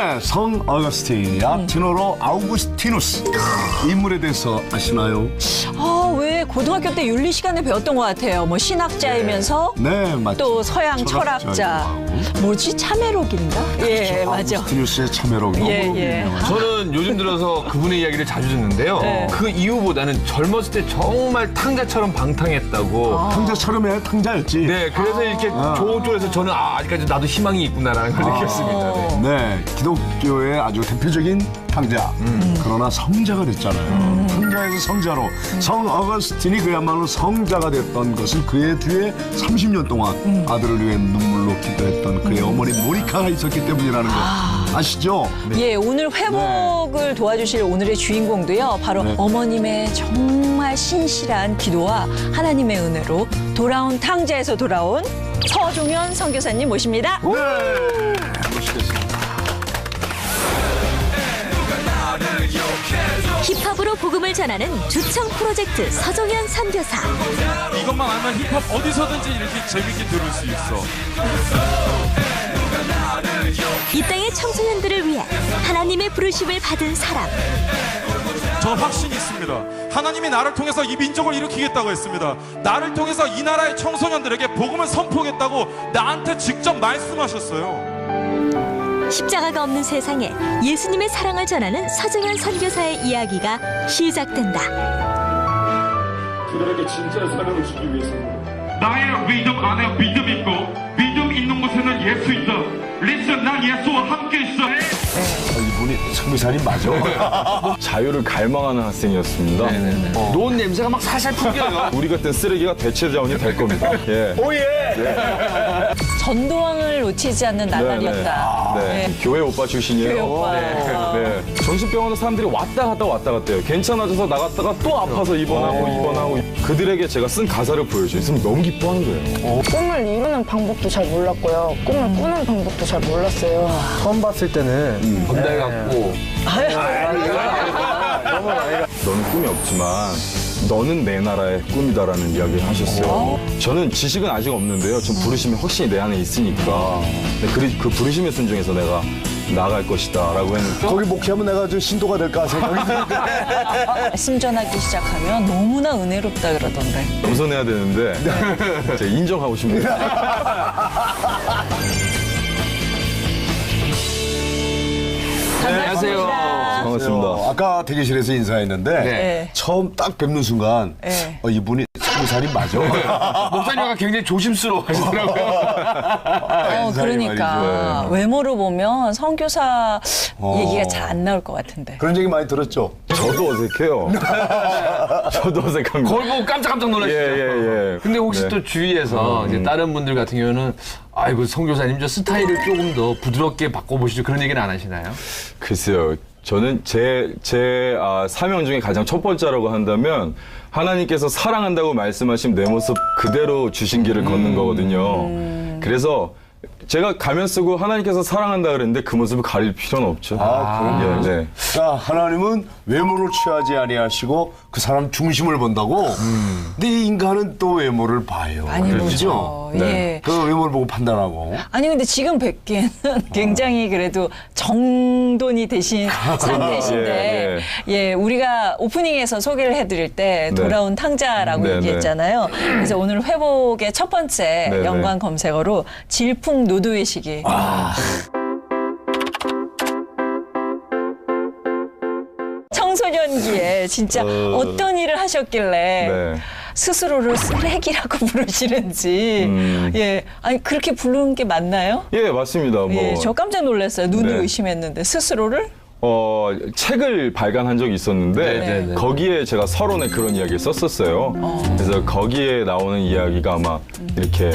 네, 성 어거스틴, 라틴어로 아우구스티누스. 인물에 대해서 아시나요? 아, 왜 고등학교 때 윤리 시간에 배웠던 것 같아요. 뭐 신학자이면서 네, 맞죠. 또 서양 철학자. 뭐지? 참회록인가? 예, 맞아. 아우구스티누스의 참회록. 예, 예. 저는 요즘 들어서 그분의 이야기를 자주 듣는데요. 네. 그 이유보다는 젊었을 때 정말 탕자처럼 방탕했다고. 탕자처럼 해, 탕자였지. 네, 그래서 이렇게 좋은 쪽에서 저는 아직까지 나도 희망이 있구나라는 걸 느꼈습니다. 네. 네, 기독교의 아주 대표적인 탕자. 그러나 성자가 됐잖아요. 탕자에서 성자로. 성 어거스틴이 그야말로 성자가 됐던 것은 그의 뒤에 30년 동안 아들을 위해 눈물로 기도했던 그의 어머니 모니카가 있었기 때문이라는 거 아시죠? 예, 오늘 회복을 도와주실 오늘의 주인공도요. 바로 어머님의 정말 신실한 기도와 하나님의 은혜로 돌아온 탕자에서 돌아온 서종현 선교사님 모십니다. 네, 모시겠습니다. 힙합으로 복음을 전하는 주청 프로젝트 서종현 선교사. 이것만 알면 힙합 어디서든지 이렇게 재밌게 들을 수 있어. 이 땅의 청소년들을 위해 하나님의 부르심을 받은 사람. 저 확신이 있습니다. 하나님이 나를 통해서 이 민족을 일으키겠다고 했습니다. 나를 통해서 이 나라의 청소년들에게 복음을 선포하겠다고 나한테 직접 말씀하셨어요. 십자가가 없는 세상에 예수님의 사랑을 전하는 서종현 선교사의 이야기가 시작된다. 그들에게 진짜의 사랑을 주기 위해서입니다. 나의 믿음 안에 믿음 있고 믿음 있는 곳에는 예수 있어. 리슨 난 예수와 함께 있어. 이분이 선교사님 맞아? 자유를 갈망하는 학생이었습니다. 노은 냄새가 막 살살 풍겨요. 우리 같은 쓰레기가 대체 자원이 될 겁니다. 예. 전도왕을 놓치지 않는 나날이었다. 네. 교회 오빠 출신이에요. 교회 오빠. 네. 정신병원에 사람들이 왔다 갔다 해요. 괜찮아져서 나갔다가 또 아파서 입원하고. 그들에게 제가 쓴 가사를 보여줘요. 있으면 너무 기뻐하는 거예요. 꿈을 이루는 방법도 잘 몰랐고요. 꿈을 꾸는 방법도 잘 몰랐어요. 처음 봤을 때는 건달 같고. 너는 꿈이 없지만 너는 내 나라의 꿈이다라는 이야기를 하셨어요. 저는 지식은 아직 없는데요. 전 부르심이 확실히 내 안에 있으니까 그 부르심에 순종해서 내가 나아갈 것이다라고 했는데 거기 목회하면 내가 좀 신도가 될까 생각이 드는데. 말씀 전하기 시작하면 너무나 은혜롭다 그러던데. 겸손해야 되는데 제가 인정하고 싶네요. 안녕하세요. 반갑습니다. 아까 대기실에서 인사했는데 네. 처음 딱 뵙는 순간 네. 이분이 선교사님 맞아? 목사님과 굉장히 조심스러워 하시더라고요. 그러니까 말이죠. 외모로 보면 선교사 얘기가 잘 안 나올 것 같은데. 그런 얘기 많이 들었죠? 저도 어색해요. 저도 어색합니다. 그걸 보고 깜짝깜짝 놀라시죠. 예. 근데 혹시 네. 또 주위에서 이제 다른 분들 같은 경우는 아이고 선교사님 저 스타일을 조금 더 부드럽게 바꿔보시죠 그런 얘기는 안 하시나요? 글쎄요. 저는 제 사명 중에 가장 첫 번째라고 한다면 하나님께서 사랑한다고 말씀하신 내 모습 그대로 주신 길을 걷는 거거든요. 그래서 제가 가면 쓰고 하나님께서 사랑한다 그랬는데 그 모습을 가릴 필요는 없죠. 그럼요. 네. 자, 하나님은 외모를 취하지 아니하시고 그 사람 중심을 본다고. 근데 이 인간은 또 외모를 봐요. 많이 그렇죠? 보죠. 네. 예. 그 외모를 보고 판단하고. 아니 근데 지금 뵙기에는 굉장히 그래도 정돈이 되신 상태신데 예, 우리가 오프닝에서 소개를 해드릴 때 네. 돌아온 탕자라고 네, 얘기했잖아요. 그래서 오늘 회복의 첫 번째 네, 연관 검색어로 질풍 노도의식이 청소년기에 진짜 어떤 일을 하셨길래 네. 스스로를 쓰레기라고 부르시는지 예, 아니 그렇게 부르는 게 맞나요? 예, 맞습니다. 예, 저 깜짝 놀랐어요. 눈을 네. 의심했는데 스스로를? 책을 발간한 적이 있었는데 네. 거기에 제가 서론에 그런 이야기를 썼었어요. 그래서 거기에 나오는 이야기가 아마 이렇게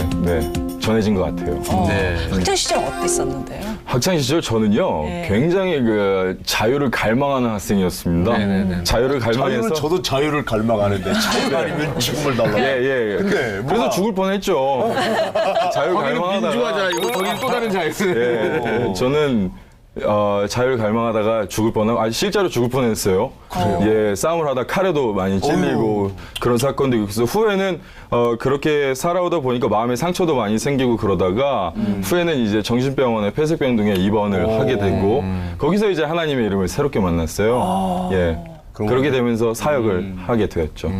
전해진 것 같아요. 네. 학창 시절 어땠었는데요? 학창 시절 저는요 네. 굉장히 그 자유를 갈망하는 학생이었습니다. 네네네. 자유를 갈망해서 자유를 저도 자유를 갈망하는데 자유가 아니면 죽음을 달라. 예. 근데 그래서 뭐가- 죽을 뻔했죠. 자유 거기는 갈망하다가 민주화 자유, 거기는 또 다른 자유. 예, 저는 자유를 갈망하다가 죽을 뻔하고, 실제로 죽을 뻔했어요. 예, 싸움을 하다 칼에도 많이 찔리고 그런 사건도 있고, 그래서 후에는 그렇게 살아오다 보니까 마음에 상처도 많이 생기고 그러다가 후에는 이제 정신병원에 폐쇄병 등에 입원을 하게 되고 거기서 이제 하나님의 이름을 새롭게 만났어요. 예. 그렇게 되면서 사역을 하게 되었죠.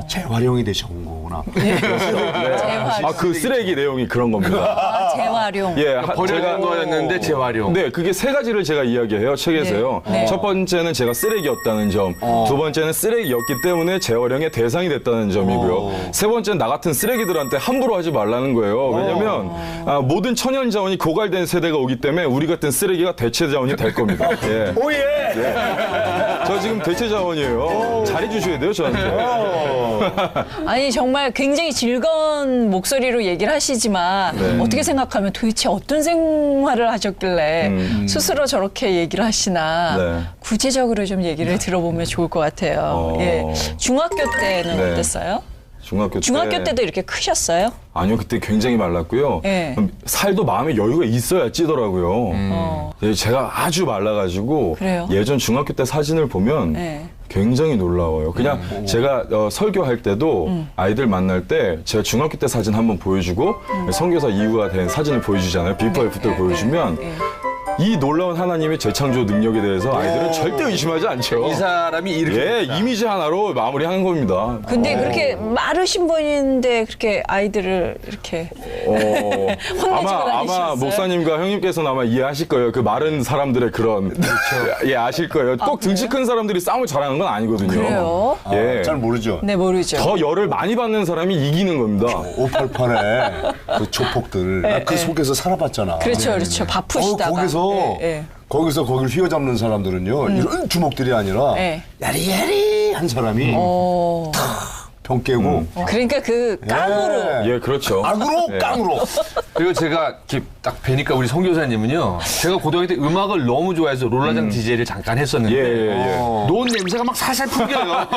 재활용이 되신 거구나. 재활용. 그 쓰레기 내용이 그런 겁니다. 재활용. 예, 버려진 거였는데 재활용. 네, 그게 세 가지를 제가 이야기해요, 책에서요. 네. 첫 번째는 제가 쓰레기였다는 점, 두 번째는 쓰레기였기 때문에 재활용의 대상이 됐다는 점이고요. 세 번째는 나 같은 쓰레기들한테 함부로 하지 말라는 거예요. 왜냐면 모든 천연 자원이 고갈된 세대가 오기 때문에 우리 같은 쓰레기가 대체 자원이 될 겁니다. 예. 오예. 저 지금 대체 자원이에요. 잘해주셔야 돼요, 저한테. 아니 정말 굉장히 즐거운 목소리로 얘기를 하시지만 네. 어떻게 생각하면 도대체 어떤 생활을 하셨길래 스스로 저렇게 얘기를 하시나 네. 구체적으로 좀 얘기를 들어보면 좋을 것 같아요. 예. 중학교 때는 네. 어땠어요? 중학교 때도 이렇게 크셨어요? 아니요, 그때 굉장히 말랐고요. 네. 살도 마음에 여유가 있어야 찌더라고요. 예, 제가 아주 말라가지고 그래요? 예전 중학교 때 사진을 보면 네. 굉장히 놀라워요. 그냥 제가 설교할 때도 아이들 만날 때 제가 중학교 때 사진 한번 보여주고 선교사 이후가 된 사진을 보여주잖아요. 비포 애프터를 보여주면 이 놀라운 하나님의 재창조 능력에 대해서 아이들은 절대 의심하지 않죠. 이 사람이 이렇게 이미지 하나로 마무리하는 겁니다. 근데 그렇게 마르신 분인데 그렇게 아이들을 이렇게 혼내주고 아마 다니셨어요? 목사님과 형님께서는 아마 이해하실 거예요. 그 마른 사람들의 그런 예, 아실 거예요. 꼭 등치 큰 사람들이 싸움을 잘하는 건 아니거든요. 그래요? 예. 잘 모르죠. 네, 모르죠. 더 열을 많이 받는 사람이 이기는 겁니다. 588에 그 조폭들 그 속에서 살아봤잖아. 그렇죠, 그렇죠. 바쁘시다가. 거기서 예, 거기를 휘어잡는 사람들은요 이런 주먹들이 아니라 예. 야리야리한 사람이 병 깨고 그러니까 그 깡으로. 예, 그렇죠. 악으로 예. 깡으로. 그리고 제가 이렇게 딱 뵈니까 우리 선교사님은요. 제가 고등학교 때 음악을 너무 좋아해서 롤라장 DJ를 잠깐 했었는데 예. 노은 냄새가 막 살살 풍겨요.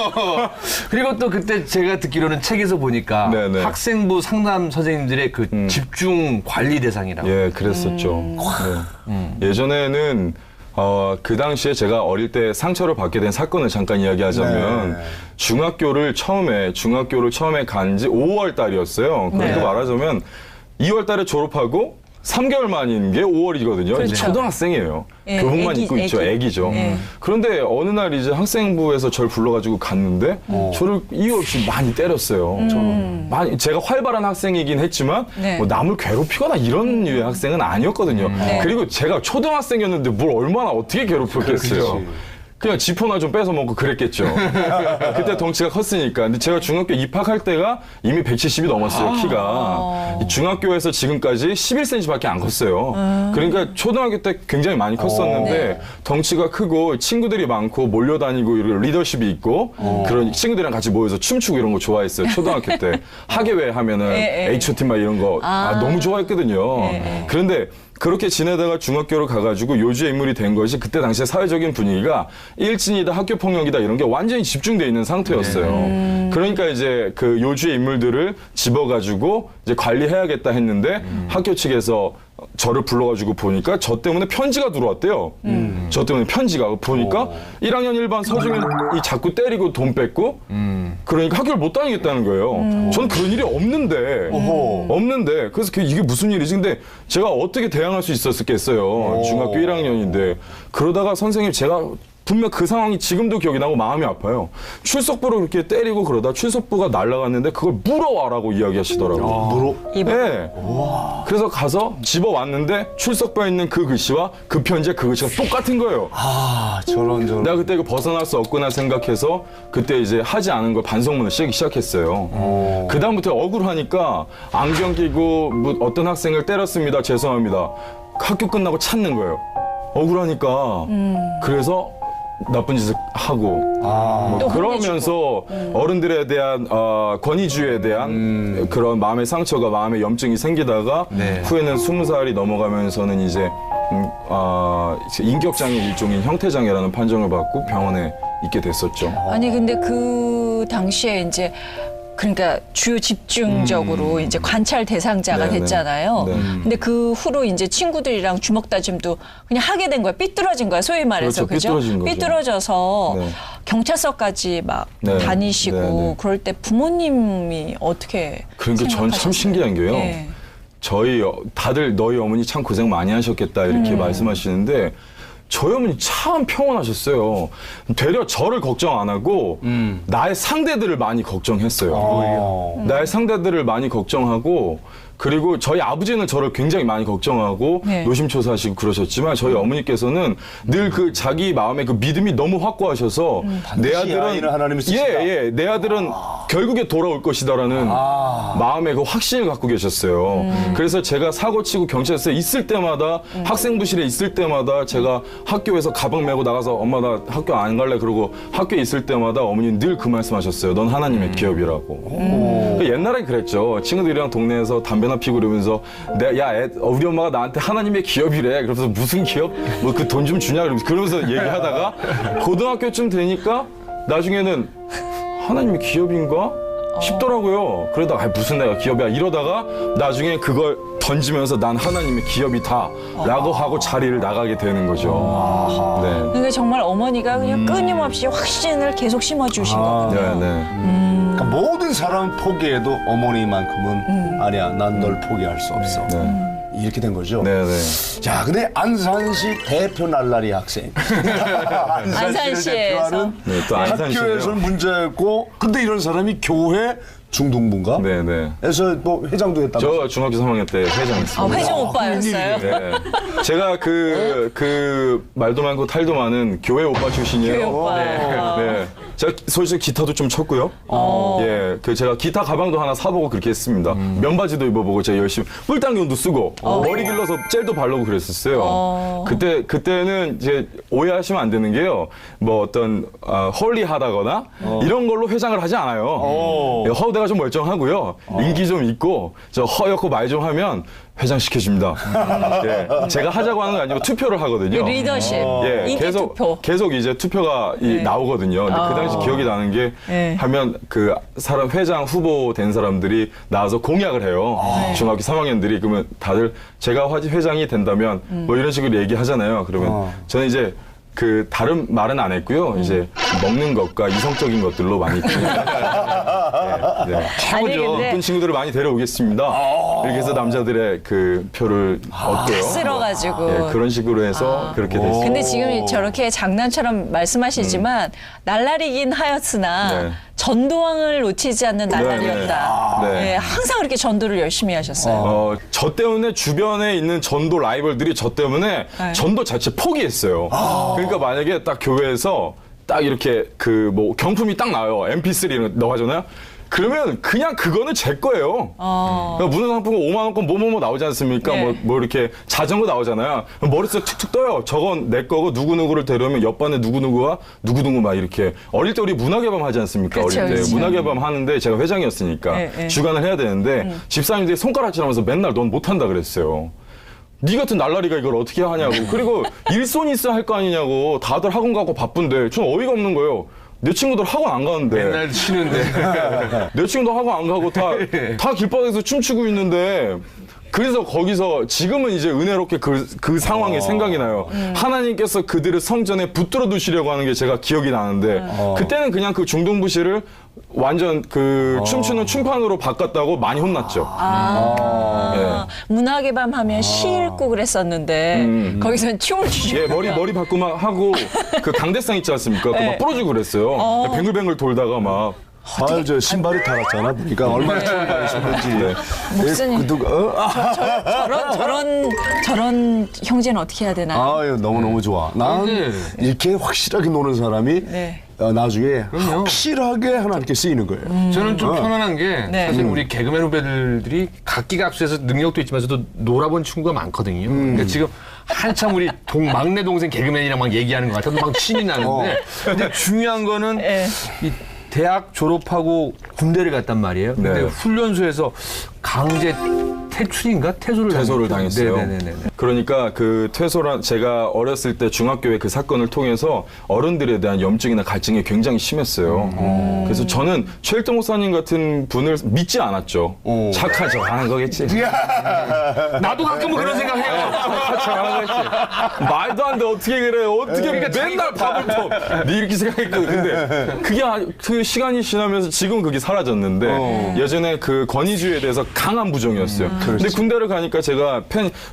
그리고 또 그때 제가 듣기로는 책에서 보니까 네네. 학생부 상담 선생님들의 그 집중 관리 대상이라고. 예, 그랬었죠. 네. 예전에는 그 당시에 제가 어릴 때 상처를 받게 된 사건을 잠깐 이야기하자면 중학교를 처음에 간 지 5월 달이었어요. 그러니까 말하자면 2월 달에 졸업하고 3개월 만인 게 5월이거든요. 그렇죠. 이제 초등학생이에요. 예, 교복만 애기, 입고 있죠. 애기. 애기죠. 예. 그런데 어느 날 이제 학생부에서 저를 불러가지고 갔는데 저를 이유 없이 많이 때렸어요. 제가 활발한 학생이긴 했지만 네. 뭐 남을 괴롭히거나 이런 류의 학생은 아니었거든요. 네. 그리고 제가 초등학생이었는데 뭘 얼마나 어떻게 괴롭혔겠어요. 그냥 지퍼나 좀 뺏어 먹고 그랬겠죠. 그때 덩치가 컸으니까. 근데 제가 중학교 입학할 때가 이미 170이 넘었어요, 키가. 중학교에서 지금까지 11cm밖에 안 컸어요. 그러니까 초등학교 때 굉장히 많이 컸었는데 네. 덩치가 크고 친구들이 많고 몰려다니고 이런 리더십이 있고 그런 친구들이랑 같이 모여서 춤추고 이런 거 좋아했어요, 초등학교 때. 학예회 하면은 H.O.T. 막 이런 거 너무 좋아했거든요. 그런데 그렇게 지내다가 중학교로 가가지고 요주의 인물이 된 것이 그때 당시에 사회적인 분위기가 일진이다 학교폭력이다 이런 게 완전히 집중돼 있는 상태였어요. 그러니까 이제 그 요주의 인물들을 집어가지고 이제 관리해야겠다 했는데 학교 측에서 저를 불러가지고 보니까 저 때문에 편지가 들어왔대요. 저 때문에 편지가 보니까 1학년 1반 서중현이 자꾸 때리고 돈 뺏고 그러니까 학교를 못 다니겠다는 거예요. 저는 그런 일이 없는데 그래서 이게 무슨 일이지? 근데 제가 어떻게 대항할 수 있었겠어요. 중학교 1학년인데 그러다가 선생님 제가 분명 그 상황이 지금도 기억이 나고 마음이 아파요. 출석부로 그렇게 때리고 그러다 출석부가 날아갔는데 그걸 물어와라고 이야기하시더라고요. 네. 그래서 가서 집어왔는데 출석부에 있는 그 글씨와 그 편지의 그 글씨가 똑같은 거예요. 저런. 내가 그때 이거 벗어날 수 없구나 생각해서 그때 이제 하지 않은 걸 반성문을 쓰기 시작했어요. 그 다음부터 억울하니까 안경 끼고 뭐 어떤 학생을 때렸습니다. 죄송합니다. 학교 끝나고 찾는 거예요. 억울하니까. 그래서 나쁜 짓을 하고 뭐 그러면서 어른들에 대한 권위주의에 대한 그런 마음의 상처가 마음의 염증이 생기다가 후에는 20살이 넘어가면서는 이제 인격장애 일종인 형태장애라는 판정을 받고 병원에 있게 됐었죠. 아니 근데 그 당시에 이제 그러니까 주요 집중적으로 이제 관찰 대상자가 네네. 됐잖아요. 네. 근데 그 후로 이제 친구들이랑 주먹 다짐도 그냥 하게 된 거야. 삐뚤어진 거야. 소위 말해서. 그렇죠. 삐뚤어진 거죠. 삐뚤어져서 네. 경찰서까지 막 네. 다니시고 네. 그럴 때 부모님이 어떻게 그러니까 전 참 신기한 게요. 네. 저희 다들 너희 어머니 참 고생 많이 하셨겠다 이렇게 말씀하시는데 저희 어머니 참 평온하셨어요. 되려 저를 걱정 안 하고 나의 상대들을 많이 걱정했어요. 나의 상대들을 많이 걱정하고 그리고 저희 아버지는 저를 굉장히 많이 걱정하고 네. 노심초사하시고 그러셨지만 저희 어머니께서는 늘 그 자기 마음에 그 믿음이 너무 확고하셔서 내 아이는 하나님이 쓰신다. 예, 내 아들은 결국에 돌아올 것이다라는 마음에 그 확신을 갖고 계셨어요. 그래서 제가 사고치고 경찰서에 있을 때마다 학생부실에 있을 때마다 제가 학교에서 가방 메고 나가서 엄마 나 학교 안 갈래 그러고 학교에 있을 때마다 어머니는 늘 그 말씀하셨어요. 넌 하나님의 기업이라고. 옛날에 그랬죠. 친구들이랑 동네에서 담배나 피고 그러면서 우리 엄마가 나한테 하나님의 기업이래. 그러면서 무슨 기업? 뭐 그 돈 좀 주냐? 그러면서 얘기하다가 고등학교쯤 되니까 나중에는 하나님의 기업인가 싶더라고요. 그러다가 무슨 내가 기업이야 이러다가 나중에 그걸 던지면서 난 하나님의 기업이다 라고 하고 자리를 나가게 되는 거죠. 네. 그러니까 정말 어머니가 그냥 끊임없이 확신을 계속 심어주신 거군요. 네. 그러니까 모든 사람은 포기해도 어머니만큼은 아니야, 난 널 포기할 수 없어. 이렇게 된 거죠. 네네. 자, 근데 안산시 대표 날라리 학생. 안산시를 안산시에서. 대표하는 네, 또 안산시네요. 학교에서는 문제였고, 근데 이런 사람이 교회 중등부인가? 네네. 에서 뭐 회장도 했다고. 저 중학교 3학년 때 회장했습니다. 아, 회장 오빠였어요. 네. 제가 그 말도 많고 탈도 많은 교회 오빠 출신이에요. 교회 오빠. 네. 제가 솔직히 기타도 좀 쳤고요. 예. 제가 기타 가방도 하나 사보고 그렇게 했습니다. 면바지도 입어보고 제가 열심히 뿔당경도 쓰고 머리 길러서 젤도 바르고 그랬었어요. 그때는 이제 오해하시면 안 되는 게요. 뭐 어떤 홀리하다거나 이런 걸로 회장을 하지 않아요. 허우대가 좀 멀쩡하고요. 인기 좀 있고 저 허옇고 말 좀 하면 회장 시켜줍니다. 예, 제가 하자고 하는 거 아니고 투표를 하거든요. 리더십, 예, 인기 투표. 계속 이제 투표가 나오거든요. 근데 그 당시 기억이 나는 게 하면 그 사람 회장 후보 된 사람들이 나와서 공약을 해요. 중학교 3학년들이 그러면 다들 제가 회장이 된다면 뭐 이런 식으로 얘기하잖아요. 그러면 저는 이제 그 다른 말은 안 했고요. 이제 먹는 것과 이성적인 것들로 많이 최고죠. 근데- 예쁜 친구들을 많이 데려오겠습니다. 이렇게 해서 남자들의 그 표를 얻고요. 쓸어가지고. 예, 그런 식으로 해서 그렇게 됐어요. 근데 지금 저렇게 장난처럼 말씀하시지만 날라리긴 하였으나 네. 전도왕을 놓치지 않는 날라리였다. 네. 네. 예, 항상 그렇게 전도를 열심히 하셨어요. 저 때문에 주변에 있는 전도 라이벌들이 저 때문에 네. 전도 자체 포기했어요. 그러니까 만약에 딱 교회에서 딱 이렇게 그 뭐 경품이 딱 나와요. MP3 이런 거 나가잖아요. 그러면 그냥 그거는 제 거예요. 그러니까 문화상품권 5만 원권 뭐뭐뭐 나오지 않습니까? 네. 뭐 이렇게 자전거 나오잖아요. 머릿속에 툭툭 떠요. 저건 내 거고 누구누구를 데려오면 옆반에 누구누구와 누구누구 막 이렇게. 어릴 때 우리 문화개방 하지 않습니까? 그렇죠, 어릴 때. 그렇죠. 문화개방 하는데 제가 회장이었으니까 네, 네. 주관을 해야 되는데 집사님들이 손가락질하면서 맨날 넌 못한다 그랬어요. 네 같은 날라리가 이걸 어떻게 하냐고. 그리고 일손이 있어야 할 거 아니냐고. 다들 학원 가고 바쁜데 전 어이가 없는 거예요. 내 친구들 학원 안 가는데. 맨날 치는데. 내 친구도 학원 안 가고 다 길바닥에서 춤추고 있는데. 그래서 거기서 지금은 이제 은혜롭게 그 상황이 생각이 나요. 하나님께서 그들을 성전에 붙들어 두시려고 하는 게 제가 기억이 나는데 그때는 그냥 그 중등부실을 완전 그 춤추는 춤판으로 바꿨다고 많이 혼났죠. 문학의 밤 하면 시 읽고 그랬었는데 거기서는 춤을 추시고. 예, 머리 바꾸만 하고 그 강대상 있지 않습니까? 그거 막 부러지고 그랬어요. 뱅글뱅글 돌다가 막. 아, 저 신발이 닳았잖아. 그러니까 얼마나 추운 발이 신는지. 목사님. 저런 형제는 어떻게 해야 되나요? 아, 너무너무 좋아. 난 네. 이렇게 확실하게 노는 사람이 네. 나중에 확실하게 하나님께 쓰이는 거예요. 저는 좀 편안한 게 네. 사실 우리 개그맨 후배들이 각기각수에서 능력도 있지만서도 놀아본 친구가 많거든요. 그러니까 지금 한참 우리 막내 동생 개그맨이랑 막 얘기하는 것 같아서 막 신이 나는데 근데 중요한 거는 네. 이 대학 졸업하고 군대를 갔단 말이에요. 근데 네. 훈련소에서 강제 퇴출인가 퇴소를 퇴소를 당했어요. 네네네. 그러니까 그 퇴소란 제가 어렸을 때 중학교에 그 사건을 통해서 어른들에 대한 염증이나 갈증이 굉장히 심했어요. 그래서 저는 최일동 목사님 같은 분을 믿지 않았죠. 착한 척 하는 거겠지. 나도 가끔 그런 생각해요. 착한 척 하는 거겠지. 말도 안 돼. 어떻게 그래. 어떻게 맨날 밥을 더. 네 이렇게 생각했거든. 근데 그게 그 시간이 지나면서 지금 그게 사라졌는데 예전에 그 권위주의에 대해서 강한 부정이었어요. 근데 군대를 가니까 제가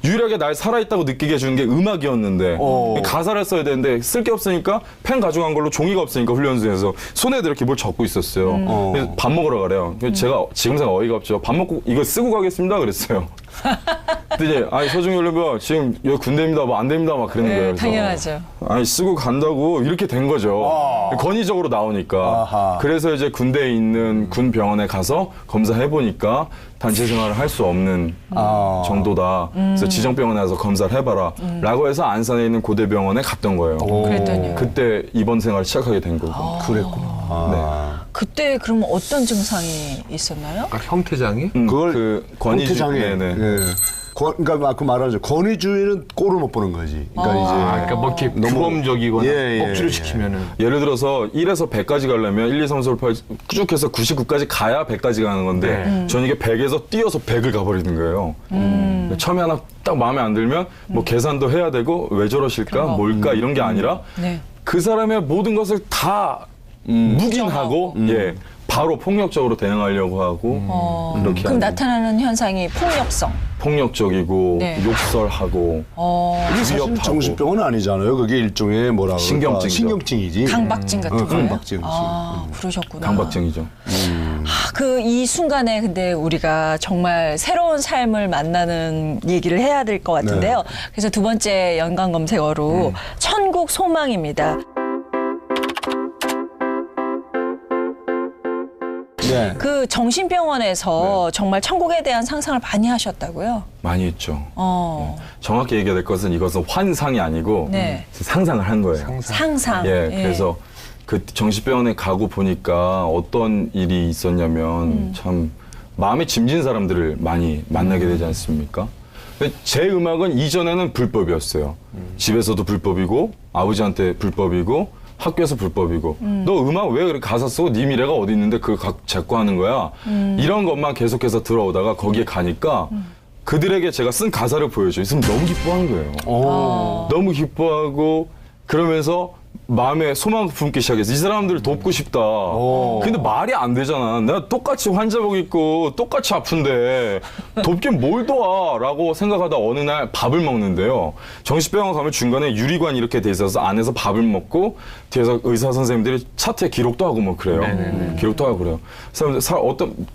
유일하게 날 살아있다고 느끼게 해주는 게 음악이었는데 가사를 써야 되는데 쓸 게 없으니까 펜 가져간 걸로 종이가 없으니까 훈련소에서 손에다 이렇게 뭘 적고 있었어요. 그래서 밥 먹으러 가래요. 그래서 제가 지금 생각 어이가 없죠. 밥 먹고 이거 쓰고 가겠습니다 그랬어요. 근데 이제 아니 서중희 올려봐 지금 여기 군대입니다 뭐 안 됩니다 막 그러는 거예요. 그래서 당연하죠. 아니 쓰고 간다고 이렇게 된 거죠. 권위적으로 나오니까. 그래서 이제 군대에 있는 군 병원에 가서 검사해 보니까 단체 생활을 할 수 없는 정도다. 그래서 지정병원에 가서 검사를 해봐라. 라고 해서 안산에 있는 고대병원에 갔던 거예요. 그랬더니요. 그때 입원 생활을 시작하게 된 거고. 그랬구나. 그때 그러면 어떤 증상이 있었나요? 아, 형태장이? 그걸 그 권위주의. 형태장애. 예. 그러니까 그 말하죠. 권위주의는 꼴을 못 보는 거지. 그러니까 이제 그러니까 뭐 이렇게 규범적이거나 억지로 예. 시키면은. 예를 들어서 1에서 100까지 가려면 1, 2, 3, 4, 5, 8 쭉 해서 99까지 가야 100까지 가는 건데 저는 이게 100에서 뛰어서 100을 가버리는 거예요. 처음에 하나 딱 마음에 안 들면 뭐 계산도 해야 되고 왜 저러실까 뭘까 이런 게 아니라 네. 그 사람의 모든 것을 다 묵인하고 예 바로 폭력적으로 대응하려고 하고 이렇게 그럼 하는 나타나는 현상이 폭력성. 폭력적이고 네. 욕설하고 이게 사실 위협하고. 정신병은 아니잖아요. 그게 일종의 뭐라 그럴까? 신경증이죠. 신경증이지. 강박증 같은 거요? 강박증. 그러셨구나. 강박증이죠. 그 이 순간에 근데 우리가 정말 새로운 삶을 만나는 얘기를 해야 될 것 같은데요. 그래서 두 번째 연관 검색어로 천국 소망입니다. 네. 그 정신병원에서 정말 천국에 대한 상상을 많이 하셨다고요? 많이 했죠. 정확히 얘기해야 될 것은 이것은 환상이 아니고 네. 상상을 한 거예요. 상상. 예, 그래서 그 정신병원에 가고 보니까 어떤 일이 있었냐면 참 마음에 짐진 사람들을 많이 만나게 되지 않습니까? 근데 제 음악은 이전에는 불법이었어요. 집에서도 불법이고 아버지한테 불법이고 학교에서 불법이고 너 음악 왜 그렇게 가사 쓰고 네 미래가 어디 있는데 그걸 자꾸 하는 거야? 이런 것만 계속해서 들어오다가 거기에 가니까 그들에게 제가 쓴 가사를 보여줘요. 있으면 너무 기뻐하는 거예요. 너무 기뻐하고 그러면서 마음에 소망을 품기 시작해서 이 사람들을 돕고 싶다. 근데 말이 안 되잖아. 내가 똑같이 환자복 입고 똑같이 아픈데 돕긴 뭘 도와 라고 생각하다 어느 날 밥을 먹는데요. 정신병원 가면 중간에 유리관 이렇게 돼 있어서 안에서 밥을 먹고 뒤에서 의사 선생님들이 차트에 기록도 하고 뭐 그래요. 기록도 하고 그래요.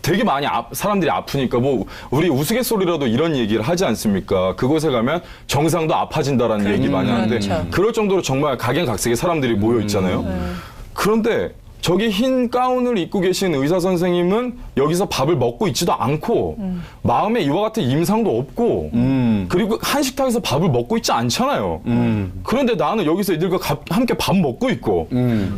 되게 많이 사람들이 아프니까 뭐 우리 우스갯소리라도 이런 얘기를 하지 않습니까? 그곳에 가면 정상도 아파진다라는 얘기 많이 하는데 그럴 정도로 정말 각양각색의 사람들이 모여 있잖아요. 그런데 저기 흰 가운을 입고 계신 의사 선생님은 여기서 밥을 먹고 있지도 않고 마음에 이와 같은 임상도 없고 그리고 한식당에서 밥을 먹고 있지 않잖아요. 그런데 나는 여기서 이들과 함께 밥 먹고 있고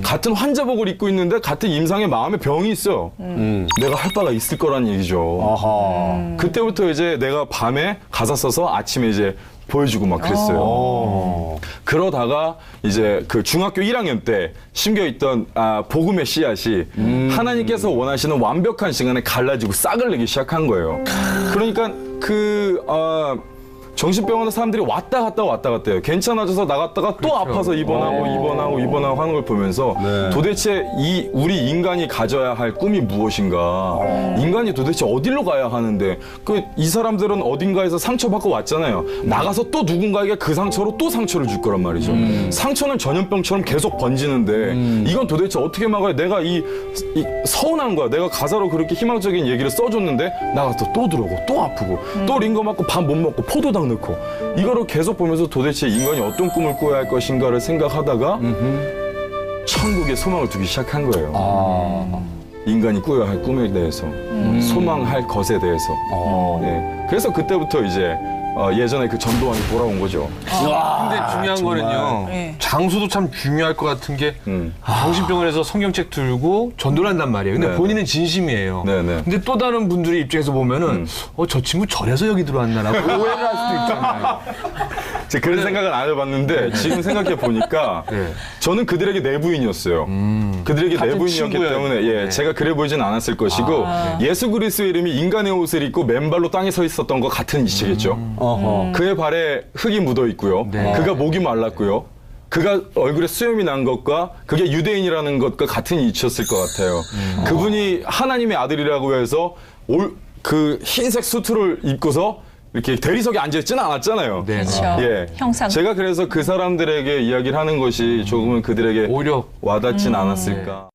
같은 환자복을 입고 있는데 같은 임상에 마음에 병이 있어요. 내가 할 바가 있을 거란 얘기죠. 그때부터 이제 내가 밤에 가사 써서 아침에 이제 보여주고 막 그랬어요. 그러다가 이제 그 중학교 1학년 때 심겨있던 복음의 씨앗이 하나님께서 원하시는 완벽한 시간에 갈라지고 싹을 내기 시작한 거예요. 그러니까 정신병원에 사람들이 왔다 갔다 해요. 괜찮아져서 나갔다가 또 아파서 입원하고 하는 걸 보면서 도대체 우리 인간이 가져야 할 꿈이 무엇인가? 인간이 도대체 어디로 가야 하는데 이 사람들은 어딘가에서 상처받고 왔잖아요. 나가서 또 누군가에게 그 상처로 또 상처를 줄 거란 말이죠. 상처는 전염병처럼 계속 번지는데 이건 도대체 어떻게 막아야 내가 이 서운한 거야. 내가 가사로 그렇게 희망적인 얘기를 써줬는데 나가서 또 들어오고 또 아프고 또 링거 맞고 밥 못 먹고 포도당 넣고 이거를 계속 보면서 도대체 인간이 어떤 꿈을 꿔야 할 것인가를 생각하다가 천국에 소망을 두기 시작한 거예요. 인간이 꾸어야 할 꿈에 대해서 소망할 것에 대해서. 네. 그래서 그때부터 이제 예전에 그 전두환이 돌아온 거죠. 근데 중요한 거는요. 네. 장소도 참 중요할 것 같은 게 정신병원에서 성경책 들고 전도를 한단 말이에요. 근데 네. 본인은 진심이에요. 네, 네. 근데 또 다른 분들의 입장에서 보면은 저 친구 절에서 여기 들어왔나라고 오해를 할 수도 있잖아요. 제가 그런 생각은 안 해봤는데 지금 생각해 보니까 네. 저는 그들에게 내부인이었어요. 그들에게 같은 내부인이었기 친구예요. 때문에 네. 제가 그래 보이진 않았을 것이고 예수 그리스도의 이름이 인간의 옷을 입고 맨발로 땅에 서 있었던 것 같은 이치겠죠. 그의 발에 흙이 묻어 있고요. 네. 그가 목이 말랐고요. 그가 얼굴에 수염이 난 것과 그게 유대인이라는 것과 같은 이치였을 것 같아요. 그분이 하나님의 아들이라고 해서 그 흰색 수트를 입고서 이렇게 대리석에 앉아있지는 않았잖아요. 네. 그렇죠. 예. 형상. 제가 그래서 그 사람들에게 이야기를 하는 것이 조금은 그들에게 오히려 와닿진 않았을까.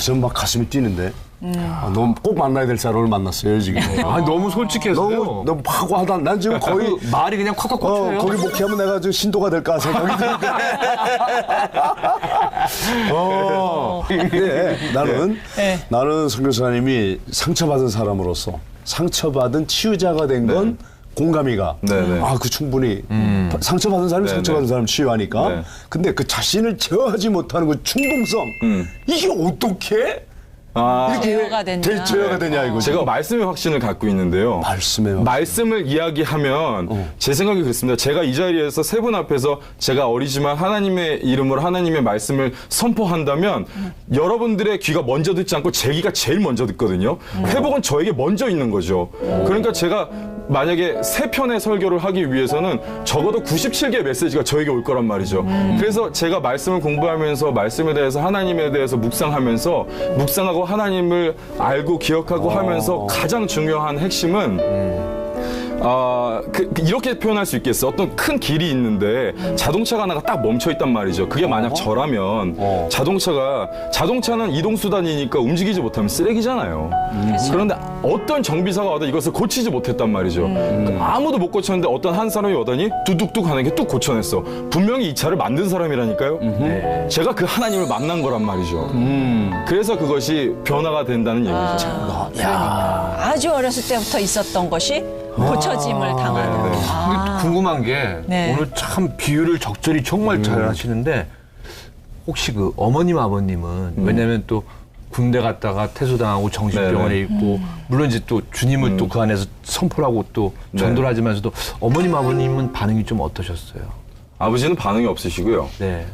전 막 가슴이 뛰는데. 너무 꼭 만나야 될 사람을 만났어요, 지금. 너무 솔직했어요. 너무 파고하다. 난 지금 거의 말이 그냥 콱콱 꽂혀요. 거기 목회하면 내가 좀 신도가 될까 생각이 드는데. 근데 나는 선교사님이 상처받은 사람으로서 상처받은 치유자가 된 건 공감이가. 네네. 그 충분히 상처받은 사람이 네네. 상처받은 사람 치유하니까. 네. 근데 그 자신을 제어하지 못하는 그 충동성. 이게 어떻게 제어가 됐냐. 제어가 되냐 이거. 제가 말씀의 확신을 갖고 있는데요. 말씀을 이야기하면 제 생각이 그렇습니다. 제가 이 자리에서 세 분 앞에서 제가 어리지만 하나님의 이름으로 하나님의 말씀을 선포한다면 여러분들의 귀가 먼저 듣지 않고 제 귀가 제일 먼저 듣거든요. 회복은 저에게 먼저 있는 거죠. 그러니까 제가 만약에 세 편의 설교를 하기 위해서는 적어도 97개의 메시지가 저에게 올 거란 말이죠. 그래서 제가 말씀을 공부하면서 말씀에 대해서 하나님에 대해서 묵상하고 하나님을 알고 기억하고 하면서 가장 중요한 핵심은 이렇게 표현할 수 있겠어. 어떤 큰 길이 있는데 자동차가 하나가 딱 멈춰 있단 말이죠. 그게 만약 저라면 자동차는 이동수단이니까 움직이지 못하면 쓰레기잖아요. 그런데 어떤 정비사가 와도 이것을 고치지 못했단 말이죠. 아무도 못 고쳤는데 어떤 한 사람이 오더니 뚝뚝뚝 하는 게 뚝 고쳐냈어. 분명히 이 차를 만든 사람이라니까요. 제가 그 하나님을 만난 거란 말이죠. 그래서 그것이 변화가 된다는 얘기죠. 아주 어렸을 때부터 있었던 것이 고쳐짐을 당하는. 근데 궁금한 게 오늘 참 비유를 적절히 정말 잘 하시는데 혹시 그 어머님 아버님은 왜냐면 또 군대 갔다가 퇴소당하고 정신병원에 있고 물론 이제 또 주님을 또 그 안에서 선포를 하고 또 전도를 하지만서도 어머님 아버님은 반응이 좀 어떠셨어요? 아버지는 반응이 없으시고요. 네.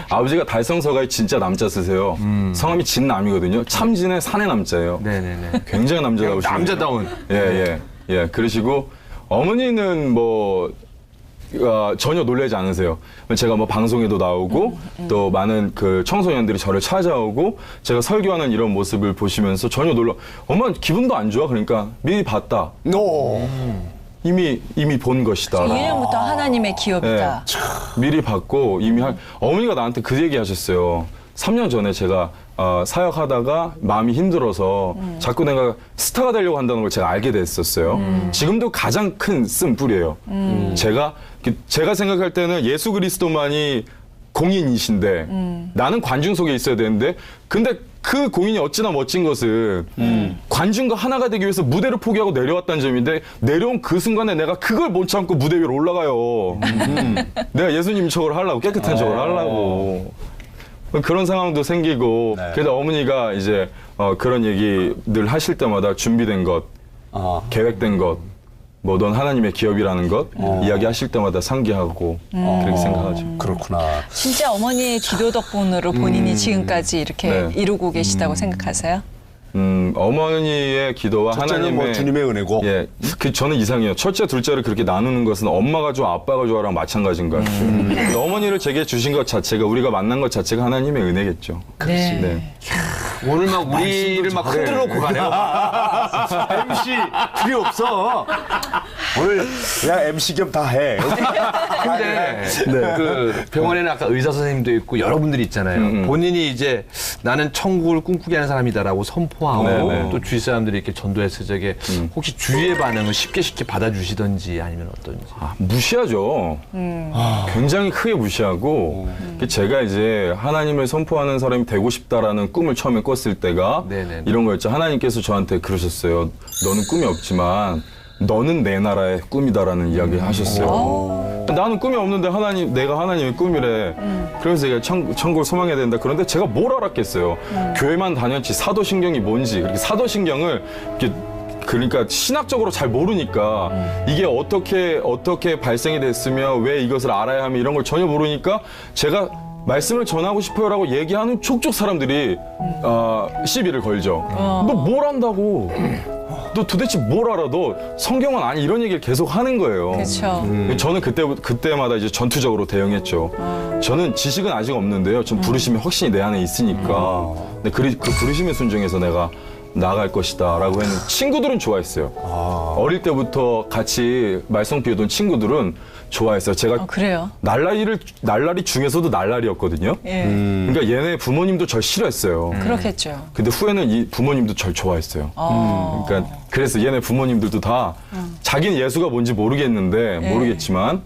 아버지가 달성서가에 진짜 남자 쓰세요. 성함이 진남이거든요. 참진의 산의 남자예요. 네네네. 굉장히 남자다우시고. 남자다운. 예. 그러시고 어머니는 뭐 전혀 놀라지 않으세요. 제가 뭐 방송에도 나오고 또 많은 그 청소년들이 저를 찾아오고 제가 설교하는 이런 모습을 보시면서 전혀 엄마 기분도 안 좋아. 그러니까 미리 봤다. 이미 본 것이다. 이름부터 하나님의 기업이다. 미리 봤고 어머니가 나한테 그 얘기 하셨어요. 3년 전에 제가 사역하다가 마음이 힘들어서 자꾸 내가 스타가 되려고 한다는 걸 제가 알게 됐었어요. 지금도 가장 큰 쓴뿌리예요. 제가 생각할 때는 예수 그리스도만이 공인이신데 나는 관중 속에 있어야 되는데 근데 그 공인이 어찌나 멋진 것은 관중과 하나가 되기 위해서 무대를 포기하고 내려왔다는 점인데 내려온 그 순간에 내가 그걸 못 참고 무대 위로 올라가요. 내가 예수님 척을 하려고 깨끗한 척을 하려고. 그런 상황도 생기고 그래도 어머니가 이제 그런 얘기들 하실 때마다 준비된 것, 계획된 것, 뭐 넌 하나님의 기업이라는 것 이야기하실 때마다 상기하고 그렇게 생각하죠. 그렇구나. 진짜 어머니의 기도 덕분으로 본인이 지금까지 이렇게 이루고 계시다고 생각하세요? 어머니의 기도와 하나님의 뭐 주님의 은혜고. 예, 저는 이상해요. 첫째, 둘째를 그렇게 나누는 것은 엄마가 좋아, 아빠가 좋아랑 마찬가지인 것 같아요. 어머니를 제게 주신 것 자체가 우리가 만난 것 자체가 하나님의 은혜겠죠. 네. 오늘 막 우리를 막 흔들어 놓고 가네요. MC 필요 없어. 오늘 그냥 MC 겸 다 해. 근데 그 병원에는 아까 의사 선생님도 있고 여러분들이 있잖아요. 본인이 이제 나는 천국을 꿈꾸게 하는 사람이다라고 선포하고 또 주위 사람들이 이렇게 전도했을 적에 혹시 주위의 반응을 쉽게 받아주시던지 아니면 어떤지. 무시하죠. 굉장히 크게 무시하고 제가 이제 하나님을 선포하는 사람이 되고 싶다라는 꿈을 처음에 꿨을 때가 이런 거였죠. 하나님께서 저한테 그러셨어요. 너는 꿈이 없지만 너는 내 나라의 꿈이다라는 이야기를 하셨어요. 나는 꿈이 없는데 내가 하나님의 꿈이래. 그래서 제가 천국을 소망해야 된다. 그런데 제가 뭘 알았겠어요. 교회만 다녔지 사도신경이 뭔지. 그렇게 사도신경을 이렇게 그러니까 신학적으로 잘 모르니까 이게 어떻게 발생이 됐으며 왜 이것을 알아야 하며 이런 걸 전혀 모르니까 제가 말씀을 전하고 싶어요라고 얘기하는 촉촉 사람들이 시비를 걸죠. 너 뭘 안다고? 너 도대체 뭘 알아? 너 성경은 아니 이런 얘기를 계속 하는 거예요. 그렇죠. 저는 그때마다 이제 전투적으로 대응했죠. 저는 지식은 아직 없는데요. 전 부르심이 확신이 내 안에 있으니까. 근데 그 부르심에 순종해서 내가 나아갈 것이다 라고 했는데 친구들은 좋아했어요. 어릴 때부터 같이 말썽 피우던 친구들은 좋아했어요. 제가 그래요? 날라리 중에서도 날라리였거든요. 그러니까 얘네 부모님도 절 싫어했어요. 그렇겠죠. 근데 후에는 이 부모님도 절 좋아했어요. 그러니까 그래서 얘네 부모님들도 다 자기는 예수가 뭔지 모르겠지만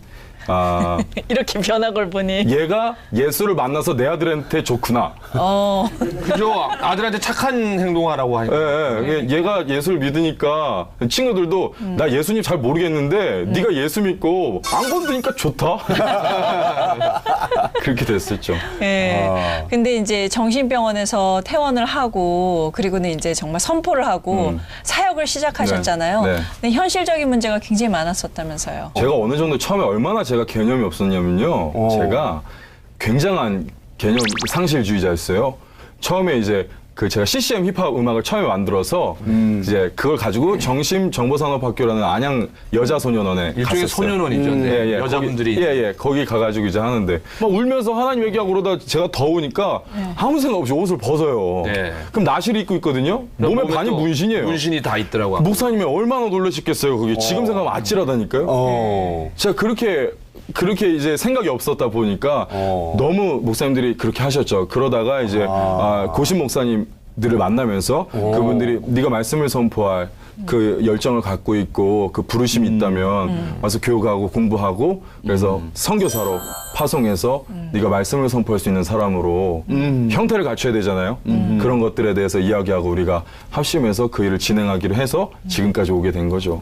이렇게 변한 걸 보니 얘가 예수를 만나서 내 아들한테 좋구나. 그죠? 아들한테 착한 행동하라고 하니까. 얘가 예수를 믿으니까 친구들도 나 예수님 잘 모르겠는데 네가 예수 믿고 안 건드니까 좋다. 그렇게 됐었죠. 네. 근데 이제 정신병원에서 퇴원을 하고 그리고는 이제 정말 선포를 하고 사역을 시작하셨잖아요. 근데 현실적인 문제가 굉장히 많았었다면서요. 제가 어느 정도 처음에 얼마나 제가 개념이 없었냐면요. 제가 굉장한 개념 상실주의자였어요. 처음에 이제 제가 CCM 힙합 음악을 처음에 만들어서 이제 그걸 가지고 정심정보산업학교라는 안양 여자소년원에 일종의 갔었어요. 소년원이죠. 여자분들이 거기 가가지고 이제 하는데 막 울면서 하나님 얘기하고 그러다 제가 더우니까 아무 생각 없이 옷을 벗어요. 그럼 나시를 입고 있거든요. 몸에 반이 문신이에요. 문신이 다 있더라고요. 목사님이 얼마나 놀라셨겠어요. 그게 지금 생각하면 아찔하다니까요. 제가 그렇게 이제 생각이 없었다 보니까 너무 목사님들이 그렇게 하셨죠. 그러다가 이제 고신 목사님들을 만나면서 그분들이 네가 말씀을 선포할 그 열정을 갖고 있고 그 부르심이 있다면 와서 교육하고 공부하고 그래서 선교사로 파송해서 네가 말씀을 선포할 수 있는 사람으로 형태를 갖춰야 되잖아요. 그런 것들에 대해서 이야기하고 우리가 합심해서 그 일을 진행하기로 해서 지금까지 오게 된 거죠.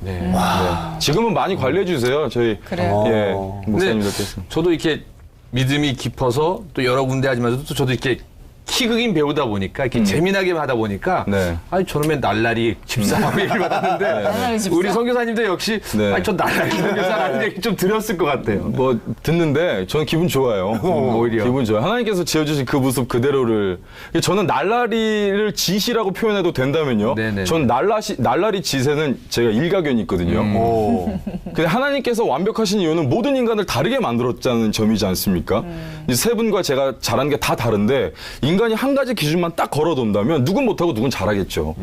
지금은 많이 관리해 주세요. 저희 목사님들께서. 저도 이렇게 믿음이 깊어서 또 여러 군데 하지만 또 저도 이렇게 키극인 배우다 보니까 이렇게 재미나게 하다 보니까 아니 저놈의 날라리 집사라고 얘기를 받았는데 우리 선교사님도 역시 아니 저 날라리 선교사라는 얘기 좀 들었을 것 같아요. 뭐 듣는데 저는 기분 좋아요. 오히려 기분 좋아요. 하나님께서 지어주신 그 모습 그대로를 저는 날라리를 짓이라고 표현해도 된다면요. 전 날라리 짓에는 제가 일가견이 있거든요. 근데 하나님께서 완벽하신 이유는 모든 인간을 다르게 만들었다는 점이지 않습니까? 이제 세 분과 제가 잘하는 게 다 다른데 인간이 한 가지 기준만 딱 걸어둔다면 누군 못하고 누군 잘하겠죠.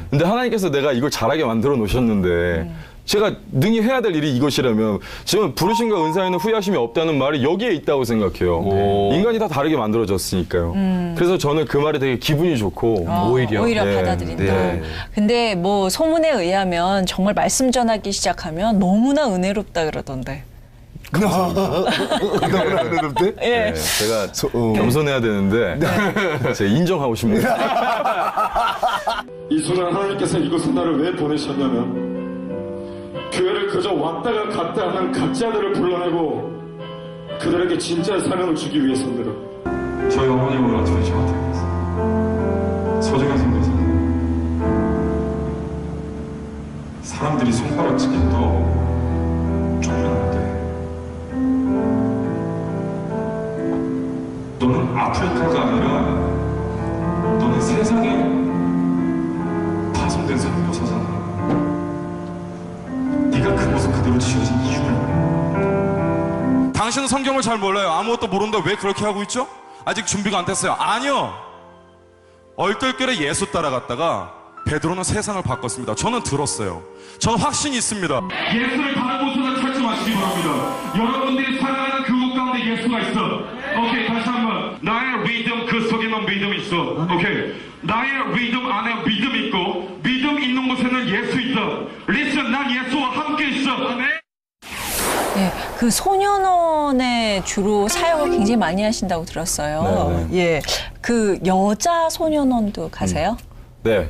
근데 하나님께서 내가 이걸 잘하게 만들어 놓으셨는데 제가 능히 해야 될 일이 이것이라면 지금 부르심과 은사에는 후회하심이 없다는 말이 여기에 있다고 생각해요. 인간이 다 다르게 만들어졌으니까요. 그래서 저는 그 말이 되게 기분이 좋고 오히려 받아들인다. 근데 뭐 소문에 의하면 정말 말씀 전하기 시작하면 너무나 은혜롭다 그러던데. 너무나 어렵대? 예. 제가 겸손해야 되는데 제가 인정하고 싶네요. 이 순간 하나님께서 이곳에 나를 왜 보내셨냐면 교회를 그저 왔다가 갔다 하는 각자들을 불러내고 그들에게 진짜 사명을 주기 위해서입니다. 저희 어머님을 어떻게 저한테 그랬어요? 소중한 선교사님, 사람들이 손가락치기도 쫓겨나는데 너는 아프리카가 아니라 너는 세상에 파손된 선교사잖아. 네가 그 모습 그대로 지어진 이유를 말해. 당신은 성경을 잘 몰라요. 아무것도 모르는데 왜 그렇게 하고 있죠? 아직 준비가 안 됐어요. 아니요. 얼떨결에 예수 따라갔다가 베드로는 세상을 바꿨습니다. 저는 들었어요. 저는 확신이 있습니다. 예수를 하시기 바랍니다. 여러분들이 사랑하는 그곳 가운데 예수가 있어. 오케이, 다시 한번. 나의 리듬 그 속에는 믿음 있어. 오케이. 나의 리듬 안에 믿음 있고 믿음 있는 곳에는 예수 있다. 리슨, 난 예수와 함께 있어. 아멘. 네, 그 소년원에 주로 사역을 굉장히 많이 하신다고 들었어요. 예, 그 여자 소년원도 가세요? 네.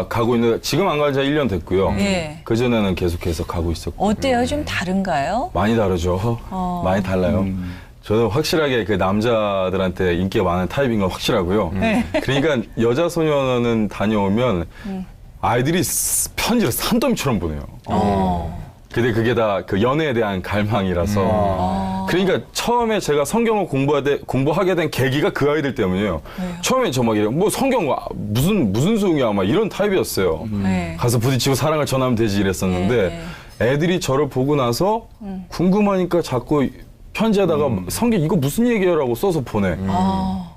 가고 있는데 지금 안 간 지 1년 됐고요. 예. 그전에는 계속해서 가고 있었고. 어때요? 좀 다른가요? 많이 다르죠. 많이 달라요. 저는 확실하게 그 남자들한테 인기가 많은 타입인 건 확실하고요. 그러니까 여자 소년원은 다녀오면 아이들이 편지를 산더미처럼 보내요. 근데 그게 다 그 연애에 대한 갈망이라서. 그러니까 처음에 제가 성경을 공부하게 된 계기가 그 아이들 때문이에요. 처음에 저 막 이래요. 뭐 성경 무슨 소용이야 막 이런 타입이었어요. 가서 부딪히고 사랑을 전하면 되지 이랬었는데 애들이 저를 보고 나서 궁금하니까 자꾸 편지에다가 성경 이거 무슨 얘기야라고 써서 보내.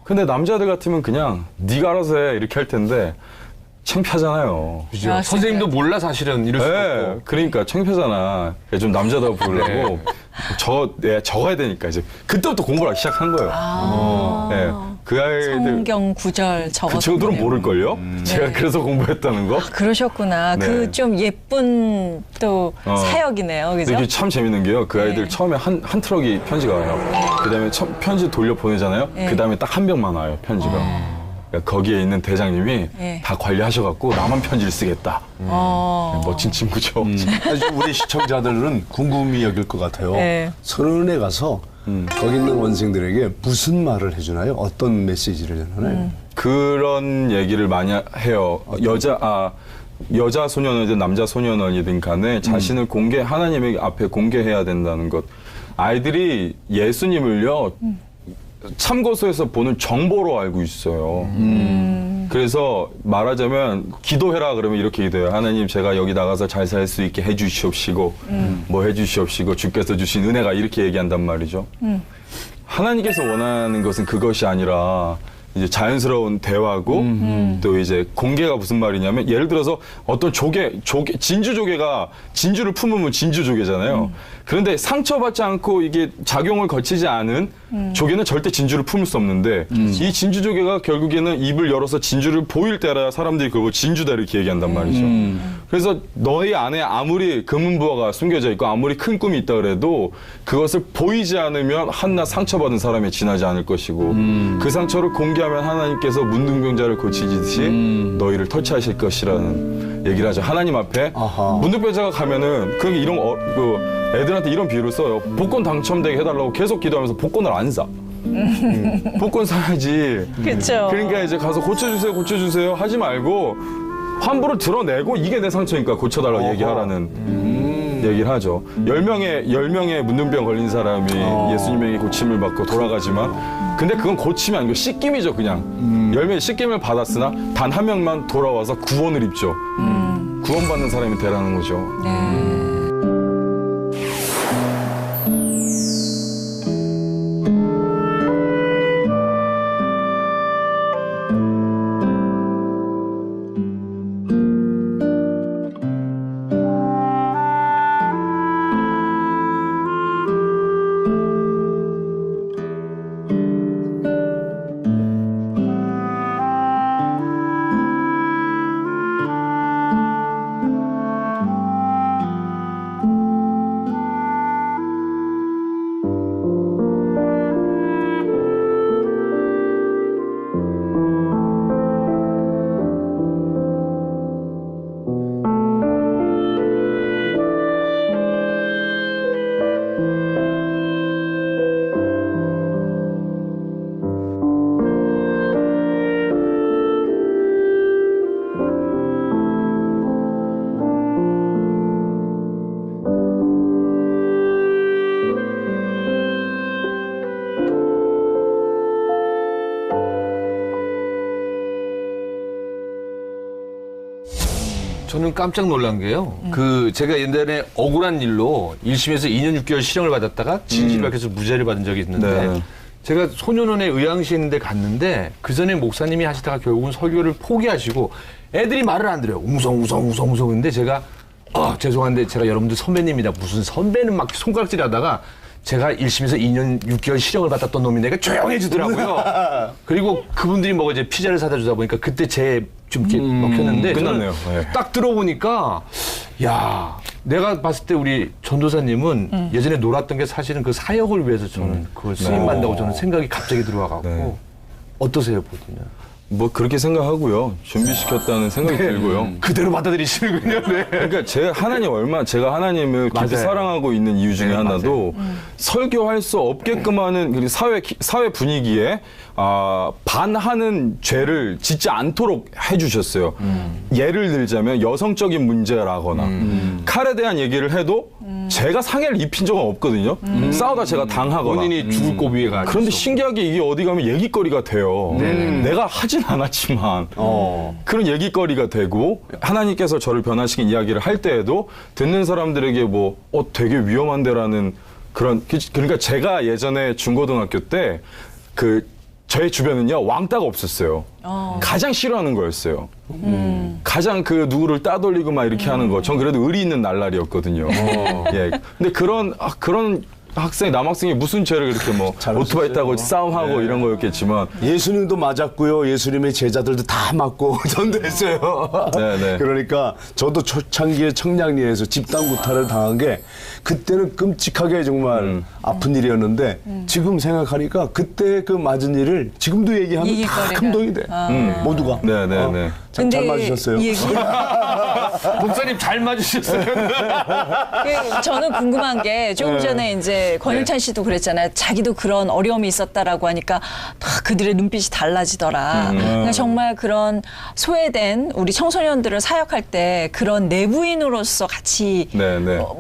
근데 남자들 같으면 그냥 네가 알아서 해 이렇게 할 텐데 창피하잖아요. 그죠? 선생님도 몰라 사실은 이럴 수 없고. 그러니까 창피하잖아. 좀 남자다워 보이려고 적어야 되니까 이제 그때부터 공부를 하기 시작한 거예요. 네. 그 아이들 성경 구절 적어서. 그 친구들은 모를걸요? 제가 그래서 공부했다는 거. 그러셨구나. 네. 그 좀 예쁜 또 사역이네요. 그죠? 이게 참 재밌는 게요. 그 아이들 처음에 한 트럭이 편지가 와요. 그다음에 편지 돌려 보내잖아요. 그다음에 딱 한 병만 와요. 편지가. 그러니까 거기에 있는 대장님이 다 관리하셔갖고 나만 편지를 쓰겠다. 멋진 친구죠. 아주 우리 시청자들은 궁금히 여길 것 같아요. 선언에 가서 거기 있는 원생들에게 무슨 말을 해주나요? 어떤 메시지를 전하나요? 그런 얘기를 많이 해요. 여자 소년원이든 남자 소년원이든 간에 자신을 하나님의 앞에 공개해야 된다는 것. 아이들이 예수님을요, 참고서에서 보는 정보로 알고 있어요. 그래서 말하자면 기도해라 그러면 이렇게 기도해요. 하나님 제가 여기 나가서 잘 살 수 있게 해주시옵시고 뭐 해주시옵시고 주께서 주신 은혜가 이렇게 얘기한단 말이죠. 하나님께서 원하는 것은 그것이 아니라 이제 자연스러운 대화고 또 이제 공개가 무슨 말이냐면 예를 들어서 어떤 진주조개가 진주를 품으면 진주조개잖아요. 그런데 상처받지 않고 이게 작용을 거치지 않은 조개는 절대 진주를 품을 수 없는데 이 진주조개가 결국에는 입을 열어서 진주를 보일 때라 사람들이 그걸 진주다 이렇게 얘기한단 말이죠. 그래서 너희 안에 아무리 금은부화가 숨겨져 있고 아무리 큰 꿈이 있다 그래도 그것을 보이지 않으면 한낱 상처받은 사람에 지나지 않을 것이고 그 상처를 공개하면 하나님께서 문둥병자를 고치듯이 너희를 터치하실 것이라는 얘기를 하죠. 하나님 앞에 문둥병자가 가면은 그게 이런 애들한테 이런 비유를 써요. 복권 당첨되게 해달라고 계속 기도하면서 복권을 안 사. 복권 사야지. 그렇죠. 그러니까 이제 가서 고쳐주세요 하지 말고 환불을 드러내고 이게 내 상처니까 고쳐달라고 얘기하라는 얘기를 하죠. 10명의 문둥병 걸린 사람이 예수님에게 고침을 받고 돌아가지만 근데 그건 고침이 아니고 씻김이죠. 그냥 10명의 씻김을 받았으나 단 한 명만 돌아와서 구원을 입죠. 구원받는 사람이 되라는 거죠. 저는 깜짝 놀란 게요. 제가 옛날에 억울한 일로 1심에서 2년 6개월 실형을 받았다가 진실을 밝혀서 무죄를 받은 적이 있는데 제가 소년원에 의왕시에 있는 데 갔는데 그 전에 목사님이 하시다가 결국은 설교를 포기하시고 애들이 말을 안 들어요. 웅성웅성 근데 제가 죄송한데 제가 여러분들 선배님이다. 무슨 선배는 막 손가락질 하다가 제가 1심에서 2년 6개월 실형을 받았던 놈이니까 조용해지더라고요. 그리고 그분들이 뭐 이제 피자를 사다 주다 보니까 그때 제 좀 이렇게 먹혔는데 끝났네요. 네. 딱 들어보니까 야 내가 봤을 때 우리 전도사님은 예전에 놀았던 게 사실은 그 사역을 위해서 저는 그걸 쓰임받는다고 저는 생각이 갑자기 들어와갖고 네. 어떠세요 보시면? 뭐 그렇게 생각하고요. 준비시켰다는 생각이 들고요. 그대로 받아들이시는군요. 네. 그러니까 제가 하나님을 깊이 맞아요. 사랑하고 있는 이유 중에 네, 하나도 설교할 수 없게끔 하는 그 사회 분위기에 반하는 죄를 짓지 않도록 해주셨어요. 예를 들자면 여성적인 문제라거나 칼에 대한 얘기를 해도 제가 상해를 입힌 적은 없거든요. 싸우다 제가 당하거나. 본인이 죽을 고비에 가. 그런데 신기하게 이게 어디 가면 얘기거리가 돼요. 내가 하진 않았지만 그런 얘기거리가 되고 하나님께서 저를 변화시킨 이야기를 할 때에도 듣는 사람들에게 뭐 되게 위험한데라는 그런 그러니까 제가 예전에 중고등학교 때 저의 주변은요 왕따가 없었어요. 가장 싫어하는 거였어요. 가장 그 누구를 따돌리고 막 이렇게 하는 거. 전 그래도 의리 있는 날라리였거든요. 예. 근데 그런 남학생이 무슨 죄를 그렇게 뭐 오토바이 타고 싸움하고 이런 거였겠지만 예수님도 맞았고요. 예수님의 제자들도 다 맞고 전도했어요. 네네. 그러니까 저도 초창기에 청량리에서 집단 구타를 당한 게 그때는 끔찍하게 정말 아픈 일이었는데 지금 생각하니까 그때 그 맞은 일을 지금도 얘기하면 다 감동이 돼. 모두가. 네네네. 잘 맞으셨어요. 이 얘기 목사님 잘 맞으셨어요. 저는 궁금한 게 조금 전에 이제 권영찬 씨도 그랬잖아요. 자기도 그런 어려움이 있었다라고 하니까 다 그들의 눈빛이 달라지더라. 그러니까 정말 그런 소외된 우리 청소년들을 사역할 때 그런 내부인으로서 같이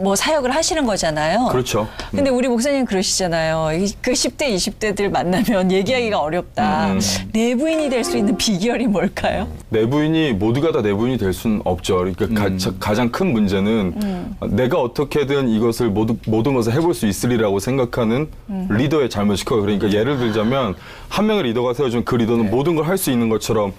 뭐 사역을 하시는 거잖아요. 그렇죠. 근데 우리 목사님 그러시잖아요. 그 10대, 20대들 만나면 얘기하기가 어렵다. 내부인이 될 수 있는 비결이 뭘까요? 내부인이 모두가 다 내부인이 될 수는 없죠. 그러니까 가장 큰 문제는 내가 어떻게든 이것을 모든 것을 해볼 수 있으리라고 생각하는 리더의 잘못이 커요. 그러니까 예를 들자면 한 명의 리더가 세워준 그 리더는 모든 걸 할 수 있는 것처럼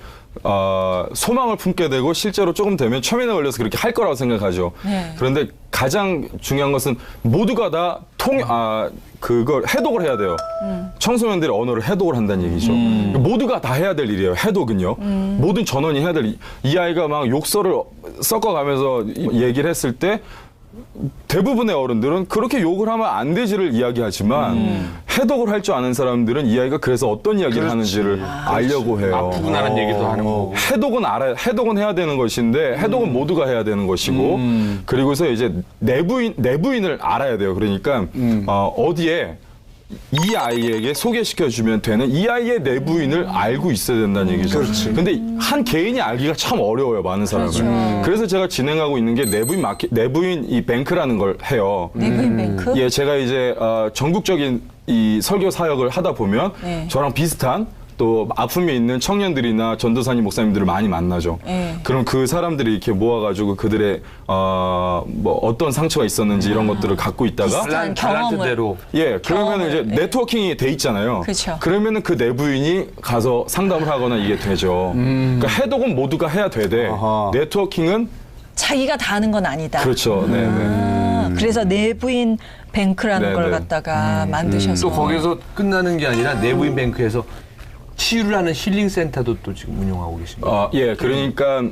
소망을 품게 되고 실제로 조금 되면 초면에 걸려서 그렇게 할 거라고 생각하죠. 그런데 가장 중요한 것은 모두가 다 그걸 해독을 해야 돼요. 청소년들의 언어를 해독을 한다는 얘기죠. 모두가 다 해야 될 일이에요. 해독은요. 모든 전원이 해야 될 이 아이가 막 욕설을 섞어가면서 얘기를 했을 때 대부분의 어른들은 그렇게 욕을 하면 안 되지를 이야기하지만 해독을 할 줄 아는 사람들은 이 아이가 그래서 어떤 이야기를 하는지를 알려고 해요. 아프구나라는 얘기도 하는 거고. 해독은 해야 되는 것인데 해독은 모두가 해야 되는 것이고 그리고서 이제 내부인을 알아야 돼요. 그러니까 어디에 이 아이에게 소개시켜주면 되는 이 아이의 내부인을 알고 있어야 된다는 얘기죠. 근데 한 개인이 알기가 참 어려워요, 많은 사람은. 그래서 제가 진행하고 있는 게 내부인 이 뱅크라는 걸 해요. 내부인 뱅크? 예, 제가 이제 전국적인 이 설교 사역을 하다 보면 저랑 비슷한 또 아픔이 있는 청년들이나 전도사님 목사님들을 많이 만나죠. 그럼 그 사람들이 이렇게 모아가지고 그들의 뭐 어떤 상처가 있었는지 이런 것들을 갖고 있다가 비슷한 경험을. 그러면 이제 네트워킹이 돼 있잖아요. 그렇죠. 그러면은 그 내부인이 가서 상담을 하거나 이게 되죠. 그러니까 해독은 모두가 해야 되되 네트워킹은 자기가 다 하는 건 아니다. 그렇죠. 그래서 내부인 뱅크라는 걸 갖다가 만드셔서 또 거기서 끝나는 게 아니라 내부인 뱅크에서 치유를 하는 힐링 센터도 또 지금 운영하고 계십니다. 그러니까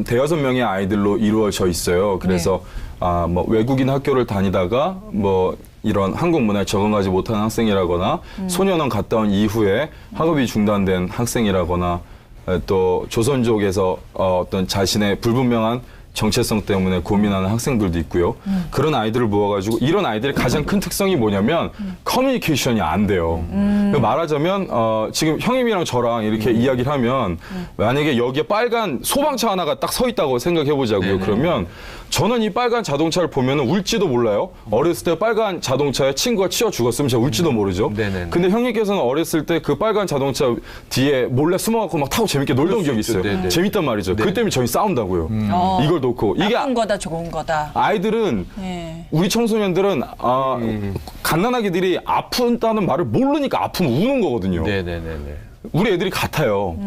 대여섯 명의 아이들로 이루어져 있어요. 그래서 뭐 외국인 학교를 다니다가 뭐 이런 한국 문화에 적응하지 못하는 학생이라거나 소년원 갔다 온 이후에 학업이 중단된 학생이라거나 또 조선족에서 어떤 자신의 불분명한 정체성 때문에 고민하는 학생들도 있고요. 그런 아이들을 모아가지고 이런 아이들의 가장 큰 특성이 뭐냐면 커뮤니케이션이 안 돼요. 말하자면 지금 형님이랑 저랑 이렇게 이야기를 하면 만약에 여기에 빨간 소방차 하나가 딱 서 있다고 생각해 보자고요. 그러면 저는 이 빨간 자동차를 보면 울지도 몰라요. 어렸을 때 빨간 자동차에 친구가 치여 죽었으면 제가 울지도 모르죠. 근데 형님께서는 어렸을 때 그 빨간 자동차 뒤에 몰래 숨어갖고 막 타고 재밌게 놀던 기억이 있어요. 재밌단 말이죠. 그 때문에 저희 싸운다고요. 이걸 놓고. 이게 나쁜 거다 좋은 거다. 아이들은 우리 청소년들은 갓난아기들이 아프다는 말을 모르니까 아프면 우는 거거든요. 우리 애들이 같아요.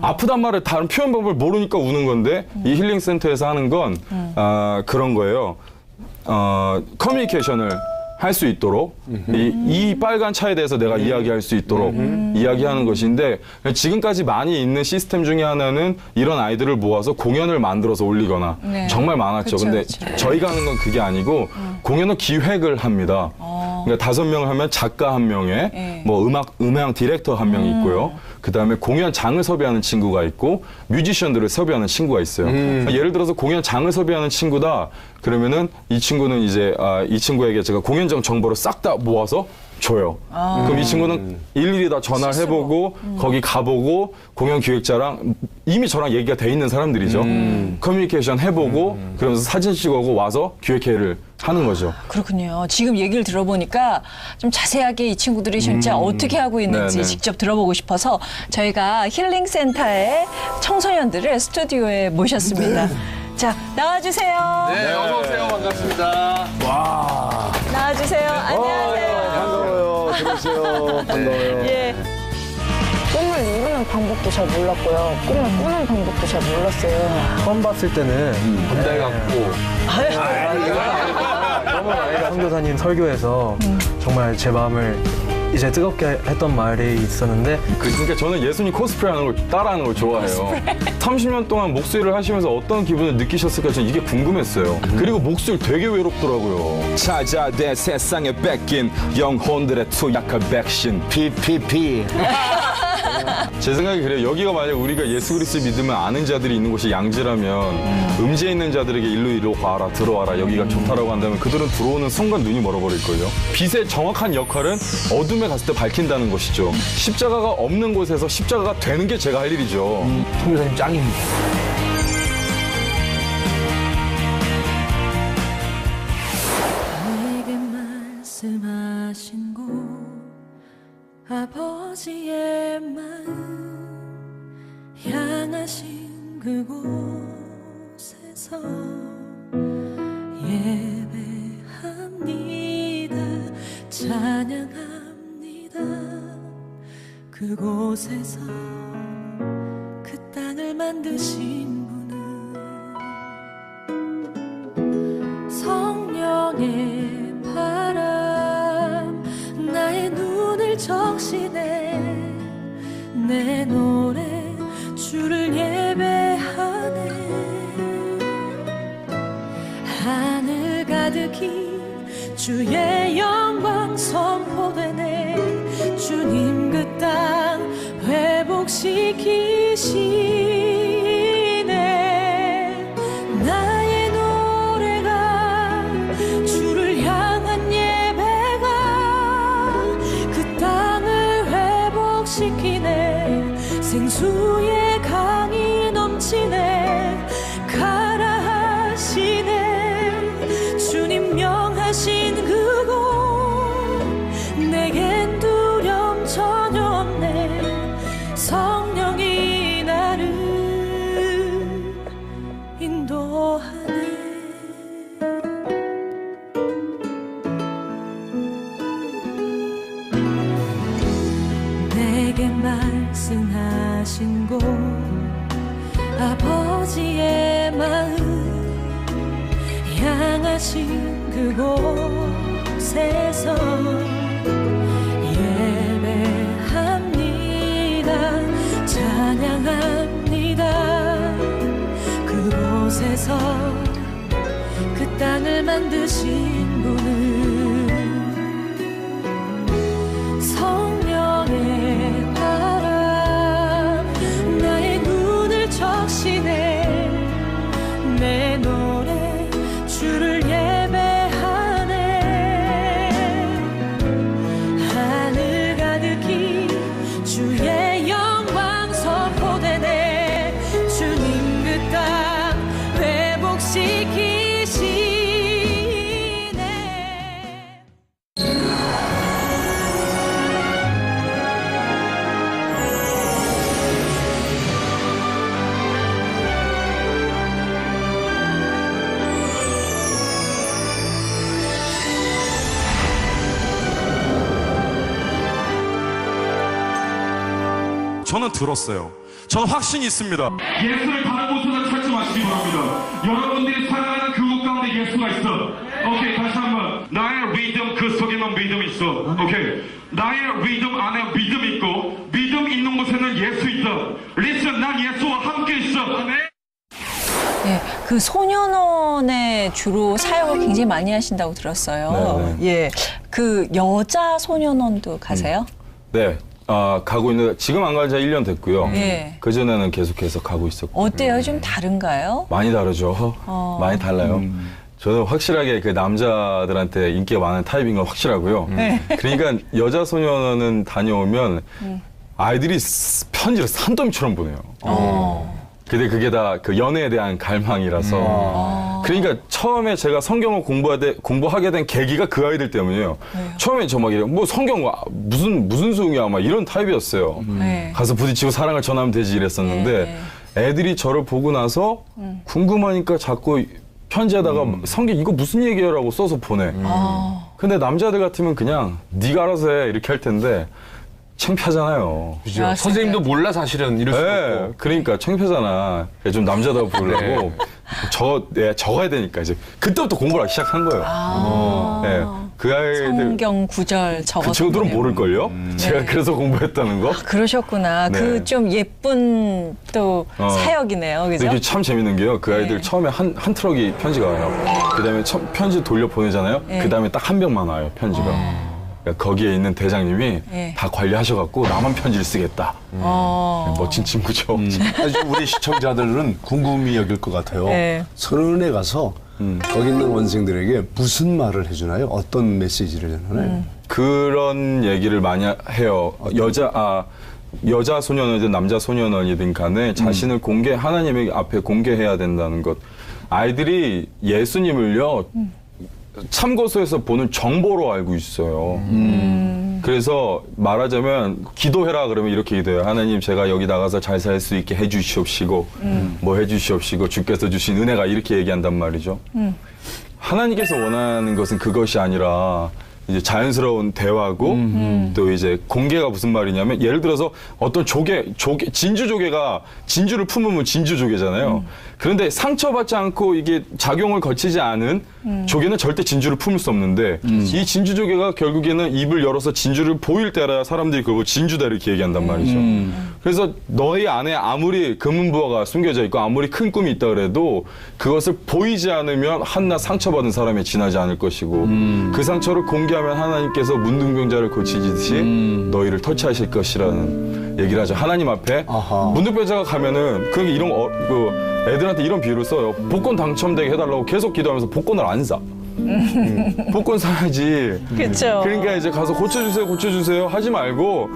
아프단 말을 다른 표현 방법을 모르니까 우는 건데 이 힐링 센터에서 하는 건 그런 거예요. 커뮤니케이션을 할 수 있도록 이 빨간 차에 대해서 내가 이야기할 수 있도록 이야기하는 것인데 지금까지 많이 있는 시스템 중에 하나는 이런 아이들을 모아서 공연을 만들어서 올리거나 네. 정말 많았죠. 그쵸, 근데 그쵸. 저희가 하는 건 그게 아니고 공연을 기획을 합니다. 그러니까 5명을 하면 작가 1명에 네. 뭐 음향 디렉터 1명이 있고요. 그다음에 공연장을 섭외하는 친구가 있고 뮤지션들을 섭외하는 친구가 있어요. 그러니까 예를 들어서 공연장을 섭외하는 친구다. 그러면은 이 친구는 이제 이 친구에게 제가 공연장 정보를 싹 다 모아서 줘요. 그럼 이 친구는 일일이 다 전화를 해보고 거기 가보고 공연 기획자랑 이미 저랑 얘기가 돼 있는 사람들이죠. 커뮤니케이션 해보고 그러면서 사진 찍어오고 와서 기획회를 하는 거죠. 그렇군요. 지금 얘기를 들어보니까 좀 자세하게 이 친구들이 진짜 어떻게 하고 있는지 네네. 직접 들어보고 싶어서 저희가 힐링센터의 청소년들을 스튜디오에 모셨습니다. 자, 나와주세요. 네, 어서 오세요. 반갑습니다. 나와주세요. 안녕하세요. 반가워요. 들어오세요. 반가워요. 예. 꿈을 이루는 방법도 잘 몰랐고요. 꿈을 꾸는 방법도 잘 몰랐어요. 처음 봤을 때는 건달 같고. 선교사님 설교에서 정말 제 마음을 이제 뜨겁게 했던 말이 있었는데 그러니까 저는 예수님 코스프레 하는 걸 따라하는 걸 좋아해요. 30년 동안 목소리를 하시면서 어떤 기분을 느끼셨을까 저는 이게 궁금했어요. 그리고 목소리 되게 외롭더라고요. 찾아내 세상에 뺏긴 영혼들의 투약한 백신 PPP. 제 생각이 그래요. 여기가 만약 우리가 예수 그리스도 믿으면 아는 자들이 있는 곳이 양지라면 음지에 있는 자들에게 일로 와라 들어와라 여기가 좋다라고 한다면 그들은 들어오는 순간 눈이 멀어버릴걸요. 빛의 정확한 역할은 어둠에 갔을 때 밝힌다는 것이죠. 십자가가 없는 곳에서 십자가가 되는 게 제가 할 일이죠. 통교사님 짱입니다. 내게 말씀하신 곳 아버지의 마음 향하신 그곳에서 예배합니다 찬양합니다 그곳에서 그 땅을 만드신 분은 성령의 바람 나의 눈을 적시네 내 노래 주를 예배하네 하늘 가득히 주의 영광 선포되네 주님 그 땅 회복시키시네 나의 노래가 주를 향한 예배가 그 땅을 회복시키네 생수의 강이 넘치네 가라 하시네 주님 명하신 그곳 내겐 두려움 전혀 없네 성령이 나를 인도하네 내게 말씀하신 곳 아버지의 마음 향하신 그곳에서 예배합니다 찬양합니다 그곳에서 그 땅을 만드신 분은 성령의 바람 나의 눈을 적시네 내 노래 주를 예배하네 하늘 가득히 주의 영광 선포되네 주님 그 땅 회복시키시네 저는 들었어요. 저는 확신이 있습니다. 예수를 다른 곳에서 찾지 마시기 바랍니다. 여러분들이 살아가는 그곳 가운데 예수가 있어. 오케이, 다시 한번. 나의 리듬 그 속에는 믿음이 있어. 오케이. 나의 리듬 안에 믿음 있고 믿음 있는 곳에는 예수 있다. 리슨, 난 예수와 함께 있어. 아멘. 네, 그 소년원에 주로 사역을 굉장히 많이 하신다고 들었어요. 예, 그 여자 소년원도 가세요? 네. 가고 있는데 지금 안 간 지 1년 됐고요. 예. 그전에는 계속해서 가고 있었고. 어때요? 좀 다른가요? 많이 다르죠. 많이 달라요. 저는 확실하게 그 남자들한테 인기가 많은 타입인 건 확실하고요. 그러니까 여자 소년원은 다녀오면 아이들이 편지를 산더미처럼 보내요. 근데 그게 다 그 연애에 대한 갈망이라서. 그러니까 처음에 제가 성경을 공부하게 된 계기가 그 아이들 때문이에요. 처음에 저 막 이래요. 뭐 성경 무슨 소용이야 막 이런 타입이었어요. 가서 부딪히고 사랑을 전하면 되지 이랬었는데 애들이 저를 보고 나서 궁금하니까 자꾸 편지에다가 성경 이거 무슨 얘기야라고 써서 보내. 근데 남자들 같으면 그냥 네가 알아서 해 이렇게 할 텐데 창피하잖아요. 그죠? 선생님도 몰라 사실은 이럴 수 없고. 그러니까 창피하잖아. 좀 남자다워 보려고 적어야 되니까 이제 그때부터 공부를 하기 시작한 거예요. 그 아이들 성경 구절 적어서. 그 친구들은 모를걸요? 제가 그래서 공부했다는 거. 그러셨구나. 네. 그 좀 예쁜 또 사역이네요. 그죠? 이게 참 재밌는 게요. 그 아이들 처음에 한 트럭이 편지가 와요. 그다음에 편지 돌려 보내잖아요. 그다음에 딱 한 병만 와요, 편지가. 그러니까 거기에 있는 대장님이 다 관리하셔갖고 나만 편지를 쓰겠다. 멋진 친구죠. 아주 우리 시청자들은 궁금히 여길 것 같아요. 서른에 가서 거기 있는 원생들에게 무슨 말을 해주나요? 어떤 메시지를 전하나요? 그런 얘기를 많이 해요. 여자 소년원이든 남자 소년원이든 간에 자신을 하나님의 앞에 공개해야 된다는 것. 아이들이 예수님을요, 참고서에서 보는 정보로 알고 있어요. 그래서 말하자면 기도해라 그러면 이렇게 기도해요. 하나님, 제가 여기 나가서 잘 살 수 있게 해주시옵시고 뭐 해주시옵시고 주께서 주신 은혜가 이렇게 얘기한단 말이죠. 하나님께서 원하는 것은 그것이 아니라 이제 자연스러운 대화고 또 이제 공개가 무슨 말이냐면 예를 들어서 어떤 진주조개가 진주를 품으면 진주조개잖아요. 그런데 상처받지 않고 이게 작용을 거치지 않은 조개는 절대 진주를 품을 수 없는데 이 진주조개가 결국에는 입을 열어서 진주를 보일 때라야 사람들이 그걸 진주다 이렇게 얘기한단 말이죠. 그래서 너희 안에 아무리 금은부화가 숨겨져 있고 아무리 큰 꿈이 있다 그래도 그것을 보이지 않으면 한낱 상처받은 사람이 지나지 않을 것이고 그 상처를 공개하면 하나님께서 문둥병자를 고치듯이 너희를 터치하실 것이라는 얘기를 하죠. 하나님 앞에 문둥병자가 가면은 그게 이런 애들한테 이런 비유를 써요. 복권 당첨되게 해달라고 계속 기도하면서 복권을 안 사. 복권 사야지. 그렇죠. 그러니까 이제 가서 고쳐주세요 하지 말고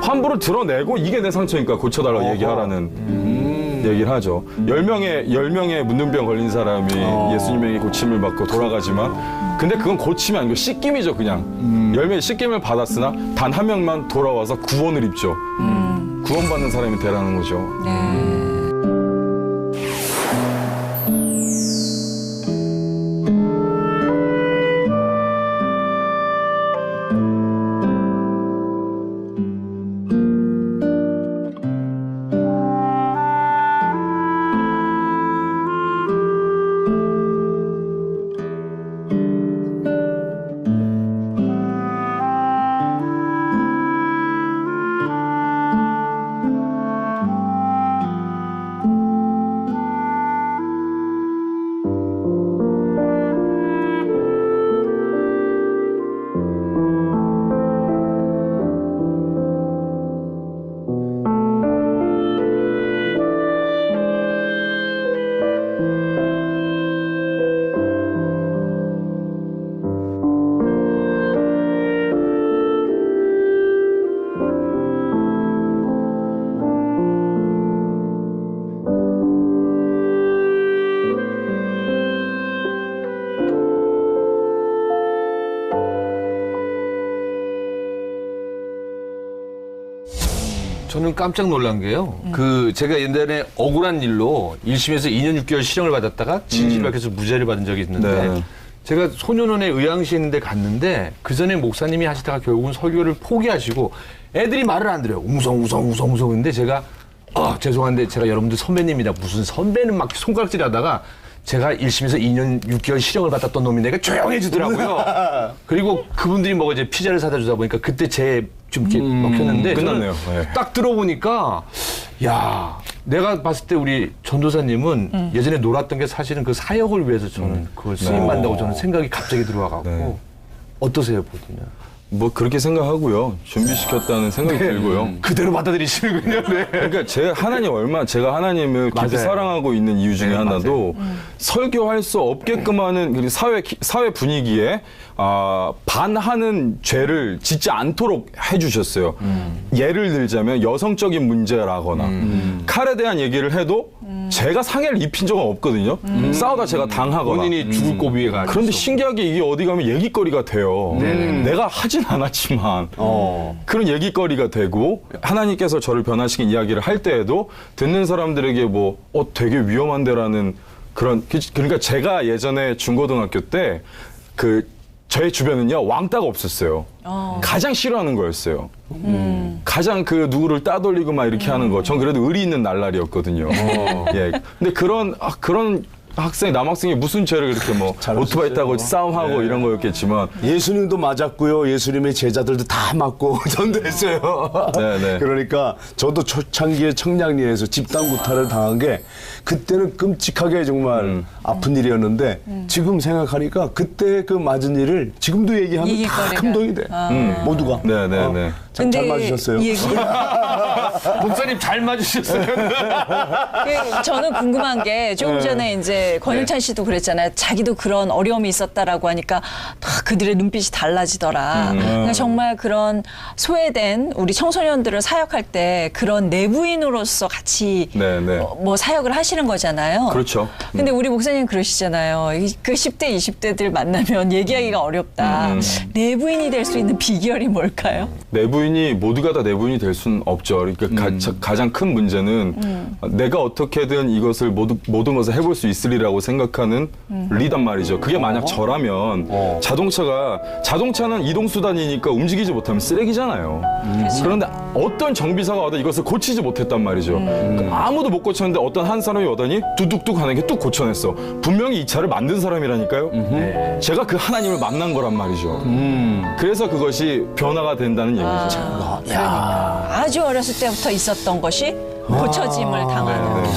환부를 드러내고 이게 내 상처니까 고쳐달라고 얘기하라는 얘기를 하죠. 10명의 문둥병 걸린 사람이 예수님에게 고침을 받고 돌아가지만 근데 그건 고침이 아니고 씻김이죠. 그냥 10명의 씻김을 받았으나 단 한 명만 돌아와서 구원을 입죠. 구원받는 사람이 되라는 거죠. 저는 깜짝 놀란 게요. 제가 옛날에 억울한 일로 1심에서 2년 6개월 실형을 받았다가 진실 밝혀서 무죄를 받은 적이 있는데 제가 소년원에 의향시 있는데 갔는데 그 전에 목사님이 하시다가 결국은 설교를 포기하시고 애들이 말을 안 들어요. 웅성웅성 했는데 제가 죄송한데 제가 여러분들 선배님이다. 무슨 선배는 막 손가락질 하다가 제가 1심에서 2년 6개월 실형을 받았던 놈이 내가 조용해지더라고요. 그리고 그분들이 뭐 이제 피자를 사다 주다 보니까 그때 좀 이렇게 먹혔는데 끝났네요. 네. 딱 들어보니까 야 내가 봤을 때 우리 전도사님은 예전에 놀았던 게 사실은 그 사역을 위해서 저는 그걸 쓰임받는다고 저는 생각이 갑자기 들어와갖고 어떠세요, 보시면? 뭐 그렇게 생각하고요. 준비시켰다는 생각이 들고요. 그대로 받아들이시는군요. 네. 그러니까 제가 하나님을 깊이 맞아요. 사랑하고 있는 이유 중에 네, 하나도 설교할 수 없게끔 하는 그 사회 분위기에 반하는 죄를 짓지 않도록 해주셨어요. 예를 들자면 여성적인 문제라거나 칼에 대한 얘기를 해도 제가 상해를 입힌 적은 없거든요. 싸우다 제가 당하거나. 본인이 죽을 고비에 가. 그런데 신기하게 이게 어디 가면 얘기거리가 돼요. 내가 하진 않았지만 그런 얘기거리가 되고 하나님께서 저를 변화시킨 이야기를 할 때에도 듣는 사람들에게 뭐 되게 위험한데라는 그런 그러니까 제가 예전에 중고등학교 때 저의 주변은요 왕따가 없었어요. 가장 싫어하는 거였어요. 가장 누구를 따돌리고 막 이렇게 하는 거. 전 그래도 의리 있는 날라리였거든요. 예. 근데 그런 남학생이 무슨 죄를 그렇게 뭐 오토바이 타고 싸움하고 이런 거였겠지만 예수님도 맞았고요. 예수님의 제자들도 다 맞고 전도했어요. 네네. 그러니까 저도 초창기에 청량리에서 집단 구타를 당한 게 그때는 끔찍하게 정말 아픈 일이었는데 지금 생각하니까 그때 그 맞은 일을 지금도 얘기하면 다 감동이 돼. 모두가. 네네네. 잘 맞으셨어요. 목사님 잘 맞으셨어요. 저는 궁금한 게 조금 전에 이제 권영찬 씨도 그랬잖아요. 자기도 그런 어려움이 있었다라고 하니까 다 그들의 눈빛이 달라지더라. 그러니까 정말 그런 소외된 우리 청소년들을 사역할 때 그런 내부인으로서 같이 뭐 사역을 하시는 거잖아요. 그렇죠. 근데 우리 목사님 그러시잖아요. 그 10대, 20대들 만나면 얘기하기가 어렵다. 내부인이 될 수 있는 비결이 뭘까요? 내부인이 모두가 다 내부인이 될 수는 없죠. 그러니까 가장 큰 문제는 내가 어떻게든 이것을 모든 것을 해볼 수 있으리라고 생각하는 리단 말이죠. 그게 만약 저라면 자동차는 이동수단이니까 움직이지 못하면 쓰레기잖아요. 그런데 어떤 정비사가 와도 이것을 고치지 못했단 말이죠. 아무도 못 고쳤는데 어떤 한 사람이 오더니 뚝뚝뚝 하는 게 뚝 고쳐냈어. 분명히 이 차를 만든 사람이라니까요. 제가 그 하나님을 만난 거란 말이죠. 그래서 그것이 변화가 된다는 얘기죠. 그러니까 아주 어렸을 때부터 있었던 것이 고쳐짐을 당하는. 근데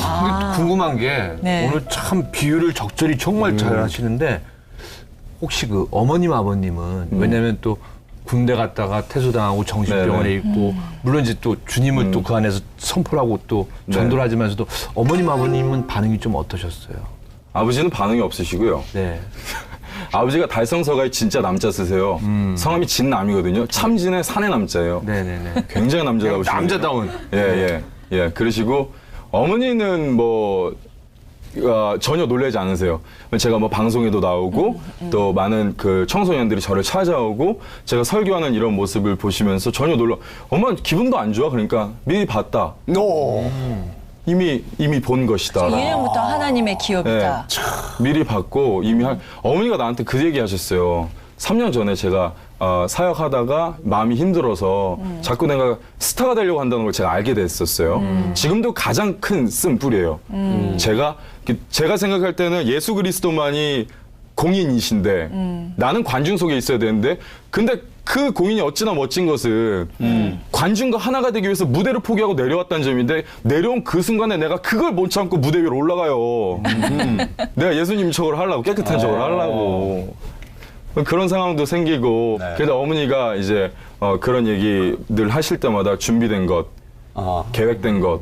궁금한 게 오늘 참 비유를 적절히 정말 잘 하시는데 혹시 그 어머님 아버님은 왜냐면 또 군대 갔다가 퇴소당하고 정신병원에 있고 물론 이제 또 주님을 또 그 안에서 선포하고 또 전도를 하지만서도 어머님 아버님은 반응이 좀 어떠셨어요? 아버지는 반응이 없으시고요. 네. 아버지가 달성서가에 진짜 남자 쓰세요. 성함이 진남이거든요. 참진의 산의 남자예요. 네네네. 굉장히 남자다우시고. 남자다운. 예. 그러시고 어머니는 뭐 전혀 놀라지 않으세요. 제가 뭐 방송에도 나오고 또 많은 그 청소년들이 저를 찾아오고 제가 설교하는 이런 모습을 보시면서 전혀 엄마 기분도 안 좋아. 그러니까 미리 봤다. 이미 본 것이다. 예전부터 하나님의 기업이다. 미리 봤고 어머니가 나한테 그 얘기 하셨어요. 3년 전에 제가 사역하다가 마음이 힘들어서 자꾸 내가 스타가 되려고 한다는 걸 제가 알게 됐었어요. 지금도 가장 큰 쓴뿌리예요. 제가 생각할 때는 예수 그리스도만이 공인이신데 나는 관중 속에 있어야 되는데 근데 그 공인이 어찌나 멋진 것은 관중과 하나가 되기 위해서 무대를 포기하고 내려왔다는 점인데 내려온 그 순간에 내가 그걸 못 참고 무대 위로 올라가요. 내가 예수님 척을 하려고 깨끗한 척을 하려고. 그런 상황도 생기고 그래도 어머니가 이제 그런 얘기들 하실 때마다 준비된 것, 계획된 것,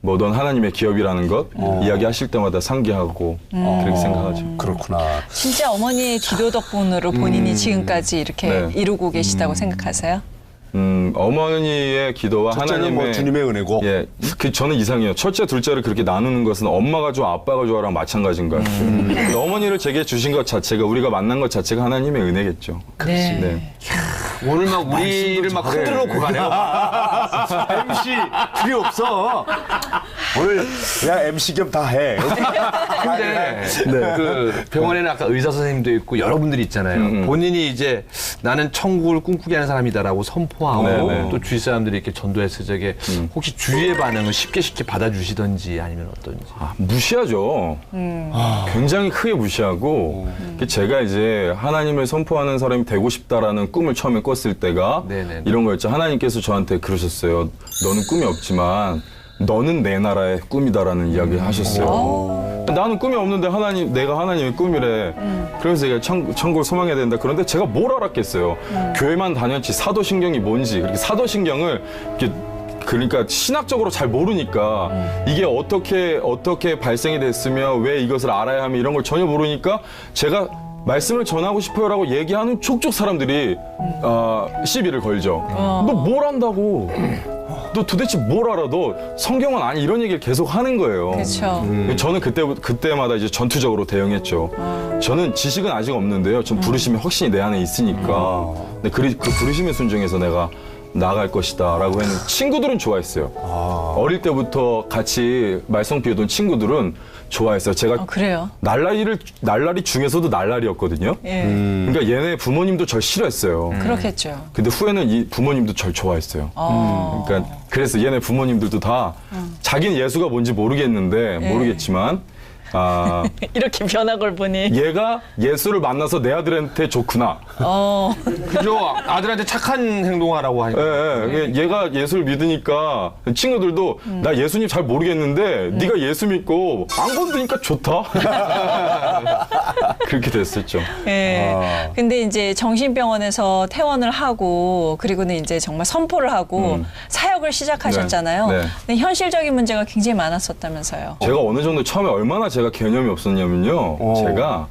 뭐 넌 하나님의 기업이라는 것 이야기하실 때마다 상기하고 그렇게 생각하죠. 그렇구나. 진짜 어머니의 기도 덕분으로 본인이 지금까지 이렇게 이루고 계시다고 생각하세요? 어머니의 기도와 하나님의 뭐 주님의 은혜고. 예, 저는 이상해요. 첫째, 둘째를 그렇게 나누는 것은 엄마가 좋아, 아빠가 좋아랑 마찬가지인 것 같아요. 어머니를 제게 주신 것 자체가 우리가 만난 것 자체가 하나님의 은혜겠죠. 네. 오늘 막 우리를 막 흔들어 놓고 가네요. MC 필요 없어. 오늘 그냥 MC 겸 다 해. 근데 그 병원에는 아까 의사 선생님도 있고 여러분들이 있잖아요. 본인이 이제 나는 천국을 꿈꾸게 하는 사람이다라고 선포하고 또 주위 사람들이 이렇게 전도했을 적에 혹시 주위의 반응을 쉽게 받아주시던지 아니면 어떤지. 무시하죠. 굉장히 크게 무시하고 제가 이제 하나님을 선포하는 사람이 되고 싶다라는 꿈을 처음에 꿨을 때가 이런 거였죠. 하나님께서 저한테 그러셨어요. 너는 꿈이 없지만 너는 내 나라의 꿈이다라는 이야기를 하셨어요. 나는 꿈이 없는데 내가 하나님의 꿈이래. 그래서 제가 천국을 소망해야 된다. 그런데 제가 뭘 알았겠어요. 교회만 다녔지 사도신경이 뭔지. 그렇게 사도신경을 이렇게 그러니까 신학적으로 잘 모르니까 이게 어떻게 발생이 됐으며 왜 이것을 알아야 하며 이런 걸 전혀 모르니까 제가 말씀을 전하고 싶어요라고 얘기하는 족족 사람들이 시비를 걸죠. 너 뭘 안다고? 너 도대체 뭘 알아? 너 성경은 아니 이런 얘기를 계속 하는 거예요. 그렇죠. 저는 그때마다 이제 전투적으로 대응했죠. 저는 지식은 아직 없는데요. 전 부르심의 확신이 내 안에 있으니까. 근데 그 부르심에 순종해서 내가 나아갈 것이다라고 했는데 친구들은 좋아했어요. 어릴 때부터 같이 말썽 피우던 친구들은 좋아했어요. 제가 그래요? 날라리 중에서도 날라리였거든요. 그러니까 얘네 부모님도 절 싫어했어요. 그렇겠죠. 근데 후에는 이 부모님도 절 좋아했어요. 그러니까 그래서 얘네 부모님들도 다 자기는 예수가 뭔지 모르겠지만 이렇게 변한 걸 보니 얘가 예수를 만나서 내 아들한테 좋구나. 그죠. 아들한테 착한 행동하라고 하니까. 얘가 예수를 믿으니까 친구들도 나 예수님 잘 모르겠는데 네가 예수 믿고 안 건드니까 좋다. 그렇게 됐었죠. 네. 근데 이제 정신병원에서 퇴원을 하고 그리고는 이제 정말 선포를 하고 사역을 시작하셨잖아요. 근데 현실적인 문제가 굉장히 많았었다면서요. 제가 어느 정도 처음에 얼마나 제가 개념이 없었냐면요. 제가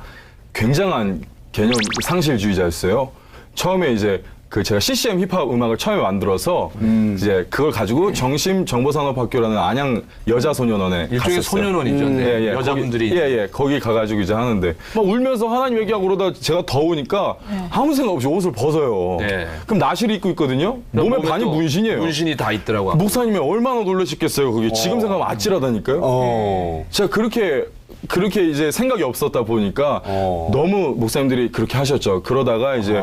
굉장한 개념 상실주의자였어요. 처음에 이제 제가 CCM 힙합 음악을 처음에 만들어서 이제 그걸 가지고 정심정보산업학교라는 안양 여자소년원에 일종의 갔었어요. 소년원이죠. 여자분들이. 거기 가가지고 이제 하는데 막 울면서 하나님 얘기하고 그러다 제가 더우니까 아무 생각 없이 옷을 벗어요. 그럼 나시를 입고 있거든요. 몸에 반이 문신이에요. 문신이 다 있더라고요. 목사님이 얼마나 놀라셨겠어요. 그게 지금 생각하면 아찔하다니까요. 제가 그렇게 이제 생각이 없었다 보니까 너무 목사님들이 그렇게 하셨죠. 그러다가 이제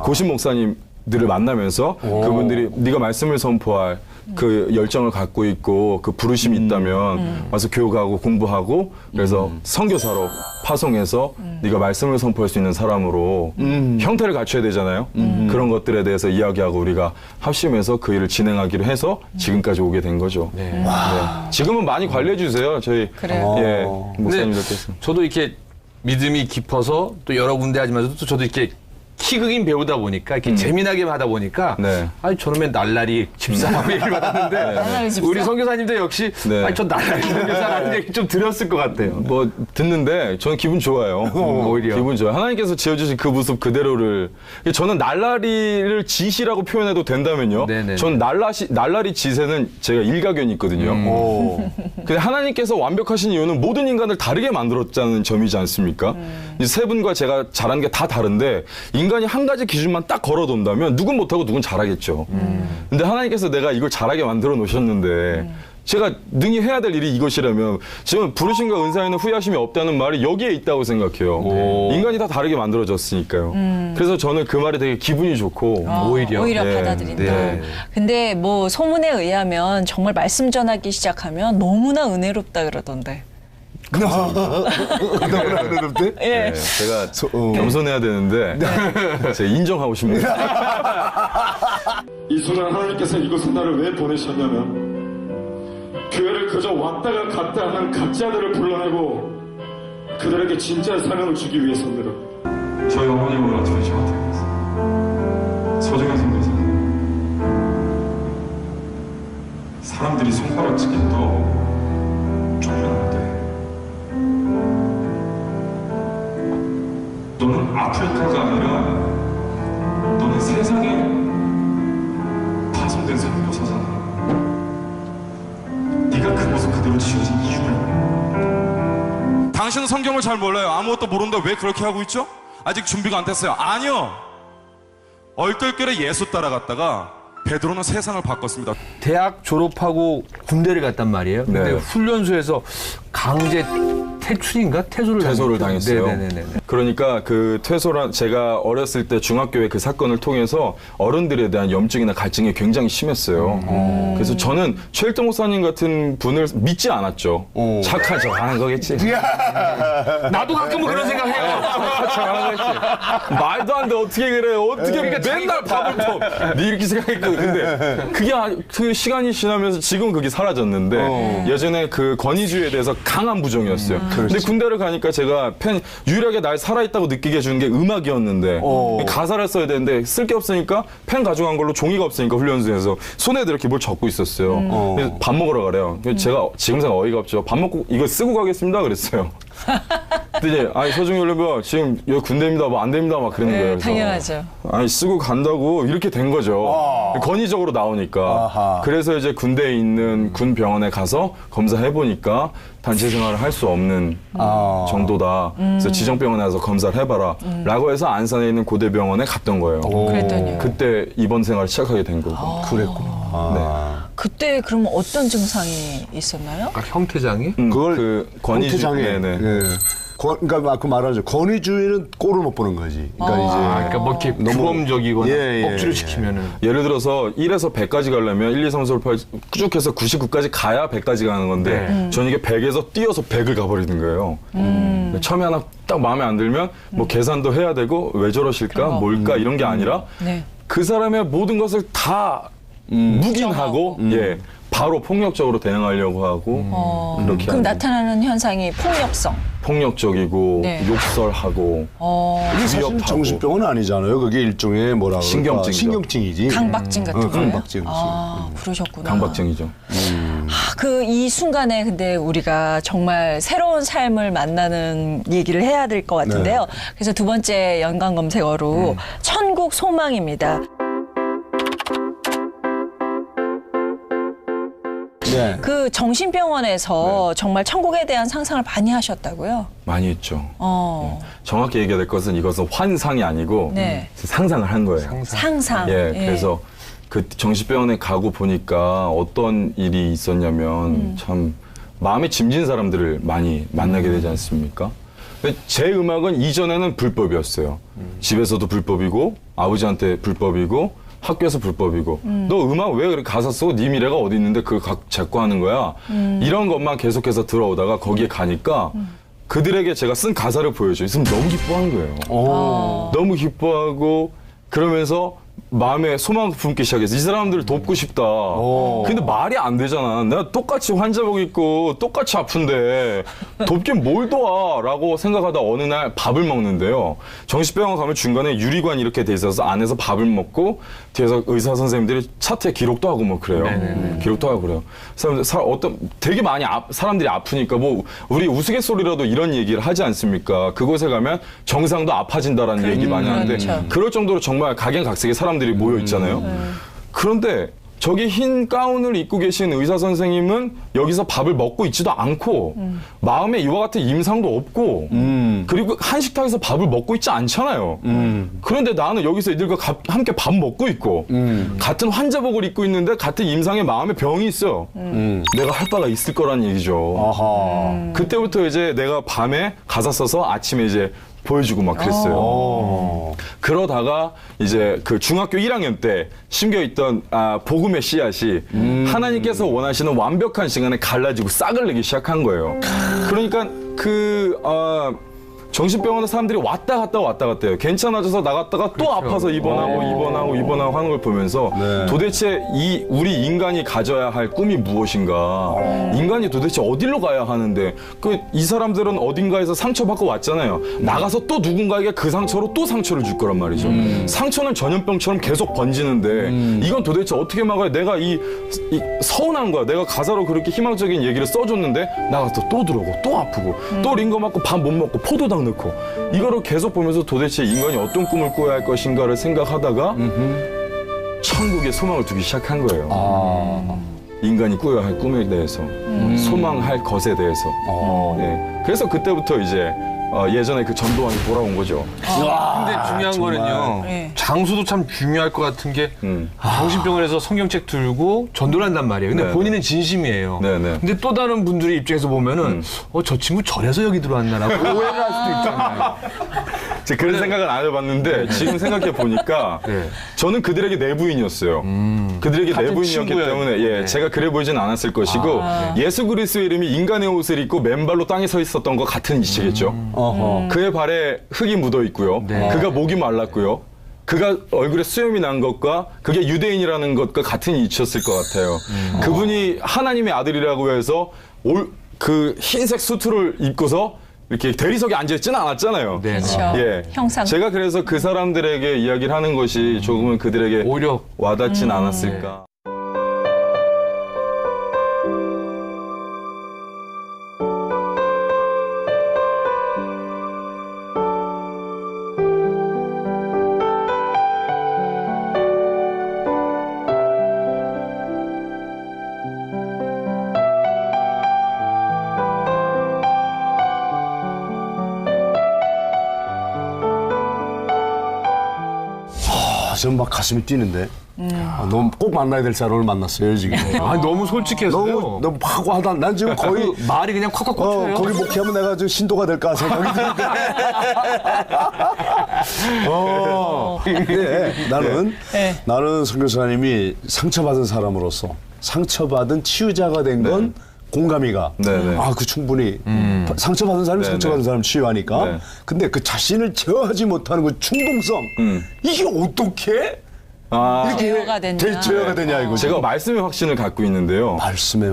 고신 목사님들을 만나면서 그분들이 네가 말씀을 선포할 그 열정을 갖고 있고 그 부르심이 있다면 와서 교육하고 공부하고 그래서 선교사로 파송해서 네가 말씀을 선포할 수 있는 사람으로 형태를 갖춰야 되잖아요. 그런 것들에 대해서 이야기하고 우리가 합심해서 그 일을 진행하기로 해서 지금까지 오게 된 거죠. 지금은 많이 관리해 주세요. 저희 목사님들께서. 저도 이렇게 믿음이 깊어서 또 여러 군데 하지만 또 저도 이렇게 키극인 배우다 보니까 이렇게 재미나게 하다 보니까 아니 저놈의 날라리 집사라고 얘기를 받았는데 우리 선교사님도 역시 아니 저 날라리 선교사라는 얘기 좀 들었을 것 같아요. 뭐 듣는데 저는 기분 좋아요. 오히려 기분 좋아요. 하나님께서 지어주신 그 모습 그대로를 저는 날라리를 짓이라고 표현해도 된다면요. 전 날라리 짓에는 제가 일가견이 있거든요. 근데 하나님께서 완벽하신 이유는 모든 인간을 다르게 만들었다는 점이지 않습니까? 이 세 분과 제가 잘한 게 다 다른데 인간이 한 가지 기준만 딱 걸어둔다면 누군 못하고 누군 잘하겠죠. 근데 하나님께서 내가 이걸 잘하게 만들어 놓으셨는데 제가 능히 해야 될 일이 이것이라면 지금 부르심과 은사에는 후회하심이 없다는 말이 여기에 있다고 생각해요. 인간이 다 다르게 만들어졌으니까요. 그래서 저는 그 말이 되게 기분이 좋고 오히려 받아들인다. 근데 뭐 소문에 의하면 정말 말씀 전하기 시작하면 너무나 은혜롭다 그러던데. 너무나 그러는데? 제가 겸손해야 되는데 제가 인정하고 싶네요. 이 순간 하나님께서 이곳에 나를 왜 보내셨냐면 교회를 그저 왔다가 갔다 하는 가짜들을 불러내고 그들에게 진짜 사명을 주기 위해서입니다. 저희 어머님으로 저희 저한테 그랬어요. 소중한 선교사님, 사람들이 손가락 찍기도 쫄면 안 돼. 너는 아프리카가 아니라 너는 세상에 파송된 선교사잖아. 네가 그 모습 그대로 지어진 이유가 있네. 당신은 성경을 잘 몰라요. 아무것도 모르는데 왜 그렇게 하고 있죠? 아직 준비가 안 됐어요. 아니요. 얼떨결에 예수 따라갔다가 베드로는 세상을 바꿨습니다. 대학 졸업하고 군대를 갔단 말이에요. 근데 네. 훈련소에서 강제 퇴소를 당했어요. 네네네. 그러니까 그 퇴소란 제가 어렸을 때 중학교에 그 사건을 통해서 어른들에 대한 염증이나 갈증이 굉장히 심했어요. 그래서 저는 최일동 목사님 같은 분을 믿지 않았죠. 착한 척 하는 거겠지. 나도 가끔은 그런 생각해요. 착한 척 하는 거겠지. 말도 안 돼. 어떻게 그래. 어떻게 맨날 밥을 터. 네 이렇게 생각했거든. 근데 그게 그 시간이 지나면서 지금 그게 사라졌는데 예전에 그 권위주의에 대해서 강한 부정이었어요. 근데 군대를 가니까 제가 유일하게 날 살아있다고 느끼게 해주는 게 음악이었는데 가사를 써야 되는데 쓸 게 없으니까 펜 가져간 걸로 종이가 없으니까 훈련소에서 손에다 이렇게 뭘 적고 있었어요. 그래서 밥 먹으러 가래요. 제가 지금 생각 어이가 없죠. 밥 먹고 이거 쓰고 가겠습니다 그랬어요. 근데 이제 아니 서중희 올려봐 지금 여기 군대입니다 뭐 안 됩니다 막 그러는 거예요. 그래서 당연하죠. 아니 쓰고 간다고 이렇게 된 거죠. 권위적으로 나오니까. 그래서 이제 군대에 있는 군 병원에 가서 검사해 보니까 단체 생활을 할 수 없는 정도다. 그래서 지정병원에 가서 검사를 해봐라. 라고 해서 안산에 있는 고대병원에 갔던 거예요. 그랬더니요. 그때 입원 생활을 시작하게 된 거고. 그랬구나. 그때 그럼 어떤 증상이 있었나요? 형태장애? 그걸 그 권위주의. 형태장애. 네네. 예. 그러니까 그 말하죠. 권위주의는 꼴을 못 보는 거지. 그러니까 이제 그러니까 뭐 이렇게 규범적이거나 억지로 시키면은. 예를 들어서 1에서 100까지 가려면 1, 2, 3, 4, 5, 8 쭉 해서 99까지 가야 100까지 가는 건데 저는 이게 100에서 뛰어서 100을 가버리는 거예요. 처음에 하나 딱 마음에 안 들면 뭐 계산도 해야 되고 왜 저러실까 뭘까 이런 게 아니라 그 사람의 모든 것을 다 묵인하고 바로 폭력적으로 대응하려고 하고 그렇게 그럼 하는. 나타나는 현상이 폭력적이고 네. 욕설하고 이게 사실 위협하고. 정신병은 아니잖아요. 그게 일종의 뭐라 그럴까? 신경증이죠. 신경증이지. 강박증 같은 거예요? 강박증. 그러셨구나. 강박증이죠. 그 이 순간에 근데 우리가 정말 새로운 삶을 만나는 얘기를 해야 될 것 같은데요. 그래서 두 번째 연관 검색어로 천국 소망입니다. 네. 그 정신병원에서 정말 천국에 대한 상상을 많이 하셨다고요? 많이 했죠. 정확히 얘기해야 될 것은 이것은 환상이 아니고 상상을 한 거예요. 상상. 그래서 그 정신병원에 가고 보니까 어떤 일이 있었냐면 참 마음에 짐진 사람들을 많이 만나게 되지 않습니까? 근데 제 음악은 이전에는 불법이었어요. 집에서도 불법이고 아버지한테 불법이고 학교에서 불법이고 너 음악 왜 그렇게 가사 쓰고 네 미래가 어디 있는데 그걸 자꾸 하는 거야? 이런 것만 계속해서 들어오다가 거기에 가니까 그들에게 제가 쓴 가사를 보여줘요. 있으면 너무 기뻐하는 거예요. 너무 기뻐하고 그러면서 마음에 소망을 품기 시작했어. 이 사람들을 돕고 싶다. 근데 말이 안 되잖아. 내가 똑같이 환자복 입고 똑같이 아픈데 돕긴 뭘 도와? 라고 생각하다 어느 날 밥을 먹는데요. 정신병원 가면 중간에 유리관 이렇게 돼 있어서 안에서 밥을 먹고 뒤에서 의사 선생님들이 차트에 기록도 하고 뭐 그래요. 기록도 하고 그래요. 되게 많이 사람들이 아프니까 뭐 우리 우스갯소리라도 이런 얘기를 하지 않습니까? 그곳에 가면 정상도 아파진다라는 얘기 많이 하는데 그럴 정도로 정말 각양각색의 사람들이 모여 있잖아요. 그런데 저기 흰 가운을 입고 계신 의사 선생님은 여기서 밥을 먹고 있지도 않고 마음에 이와 같은 임상도 없고 그리고 한식탁에서 밥을 먹고 있지 않잖아요. 그런데 나는 여기서 이들과 함께 밥 먹고 있고 같은 환자복을 입고 있는데 같은 임상에 마음에 병이 있어요. 내가 할 바가 있을 거란 얘기죠. 그때부터 이제 내가 밤에 가사 써서 아침에 이제 보여주고 막 그랬어요. 그러다가 이제 그 중학교 1학년 때 심겨있던 복음의 씨앗이 하나님께서 원하시는 완벽한 시간에 갈라지고 싹을 내기 시작한 거예요. 그러니까 정신병원에 사람들이 왔다 갔다 해요. 괜찮아져서 나갔다가 또 아파서 입원하고 하는 걸 보면서 도대체 우리 인간이 가져야 할 꿈이 무엇인가? 인간이 도대체 어디로 가야 하는데 이 사람들은 어딘가에서 상처받고 왔잖아요. 나가서 또 누군가에게 그 상처로 또 상처를 줄 거란 말이죠. 상처는 전염병처럼 계속 번지는데 이건 도대체 어떻게 막아야 내가 이 서운한 거야. 내가 가사로 그렇게 희망적인 얘기를 써줬는데 나가서 또 들어오고 또 아프고 또 링거 맞고 밥 못 먹고 포도당 넣고 이거를 계속 보면서 도대체 인간이 어떤 꿈을 꿔야 할 것인가를 생각하다가 천국에 소망을 두기 시작한 거예요. 인간이 꾸어야 할 꿈에 대해서, 소망할 것에 대해서. 예. 그래서 그때부터 이제 예전에 그 전도왕이 돌아온 거죠. 근데 중요한 거는요. 네. 장소도 참 중요할 것 같은 게 정신병원에서 성경책 들고 전도를 한단 말이에요. 근데 네네. 본인은 진심이에요. 네네. 근데 또 다른 분들의 입장에서 보면은 저 친구 절에서 여기 들어왔나라고 오해를 할 수도 있잖아요. 제가 그런 생각은 안 해봤는데 지금 생각해 보니까 네. 저는 그들에게 내부인이었어요. 그들에게 같은 내부인이었기 친구예요. 때문에 네. 제가 그래 보이진 않았을 것이고 예수 그리스도의 이름이 인간의 옷을 입고 맨발로 땅에 서 있었던 것 같은 이시겠죠. 그의 발에 흙이 묻어 있고요. 네. 그가 목이 말랐고요. 그가 얼굴에 수염이 난 것과 그게 유대인이라는 것과 같은 이치였을 것 같아요. 그분이 하나님의 아들이라고 해서 그 흰색 수트를 입고서 이렇게 대리석에 앉아있지는 않았잖아요. 네. 그렇죠. 예. 형상. 제가 그래서 그 사람들에게 이야기를 하는 것이 조금은 그들에게 오히려 와닿진 않았을까. 저는 막 가슴이 뛰는데. 너무 꼭 만나야 될 사람을 만났어요, 지금. 너무 솔직해서요. 너무 파고하다. 난 지금 거의 말이 그냥 콱콱 꽂혀요. 거기 목회하면 내가 좀 신도가 될까 생각이 드는데. 네, 나는 선교사님이 상처받은 사람으로서 상처받은 치유자가 된 건 공감이가. 네네. 그 충분히 상처받은 사람이 네네. 상처받은 사람 치유하니까. 네. 근데 그 자신을 제어하지 못하는 그 충동성. 이게 어떻게 제어가 되냐. 제어가 되냐 이거. 제가 말씀의 확신을 갖고 있는데요.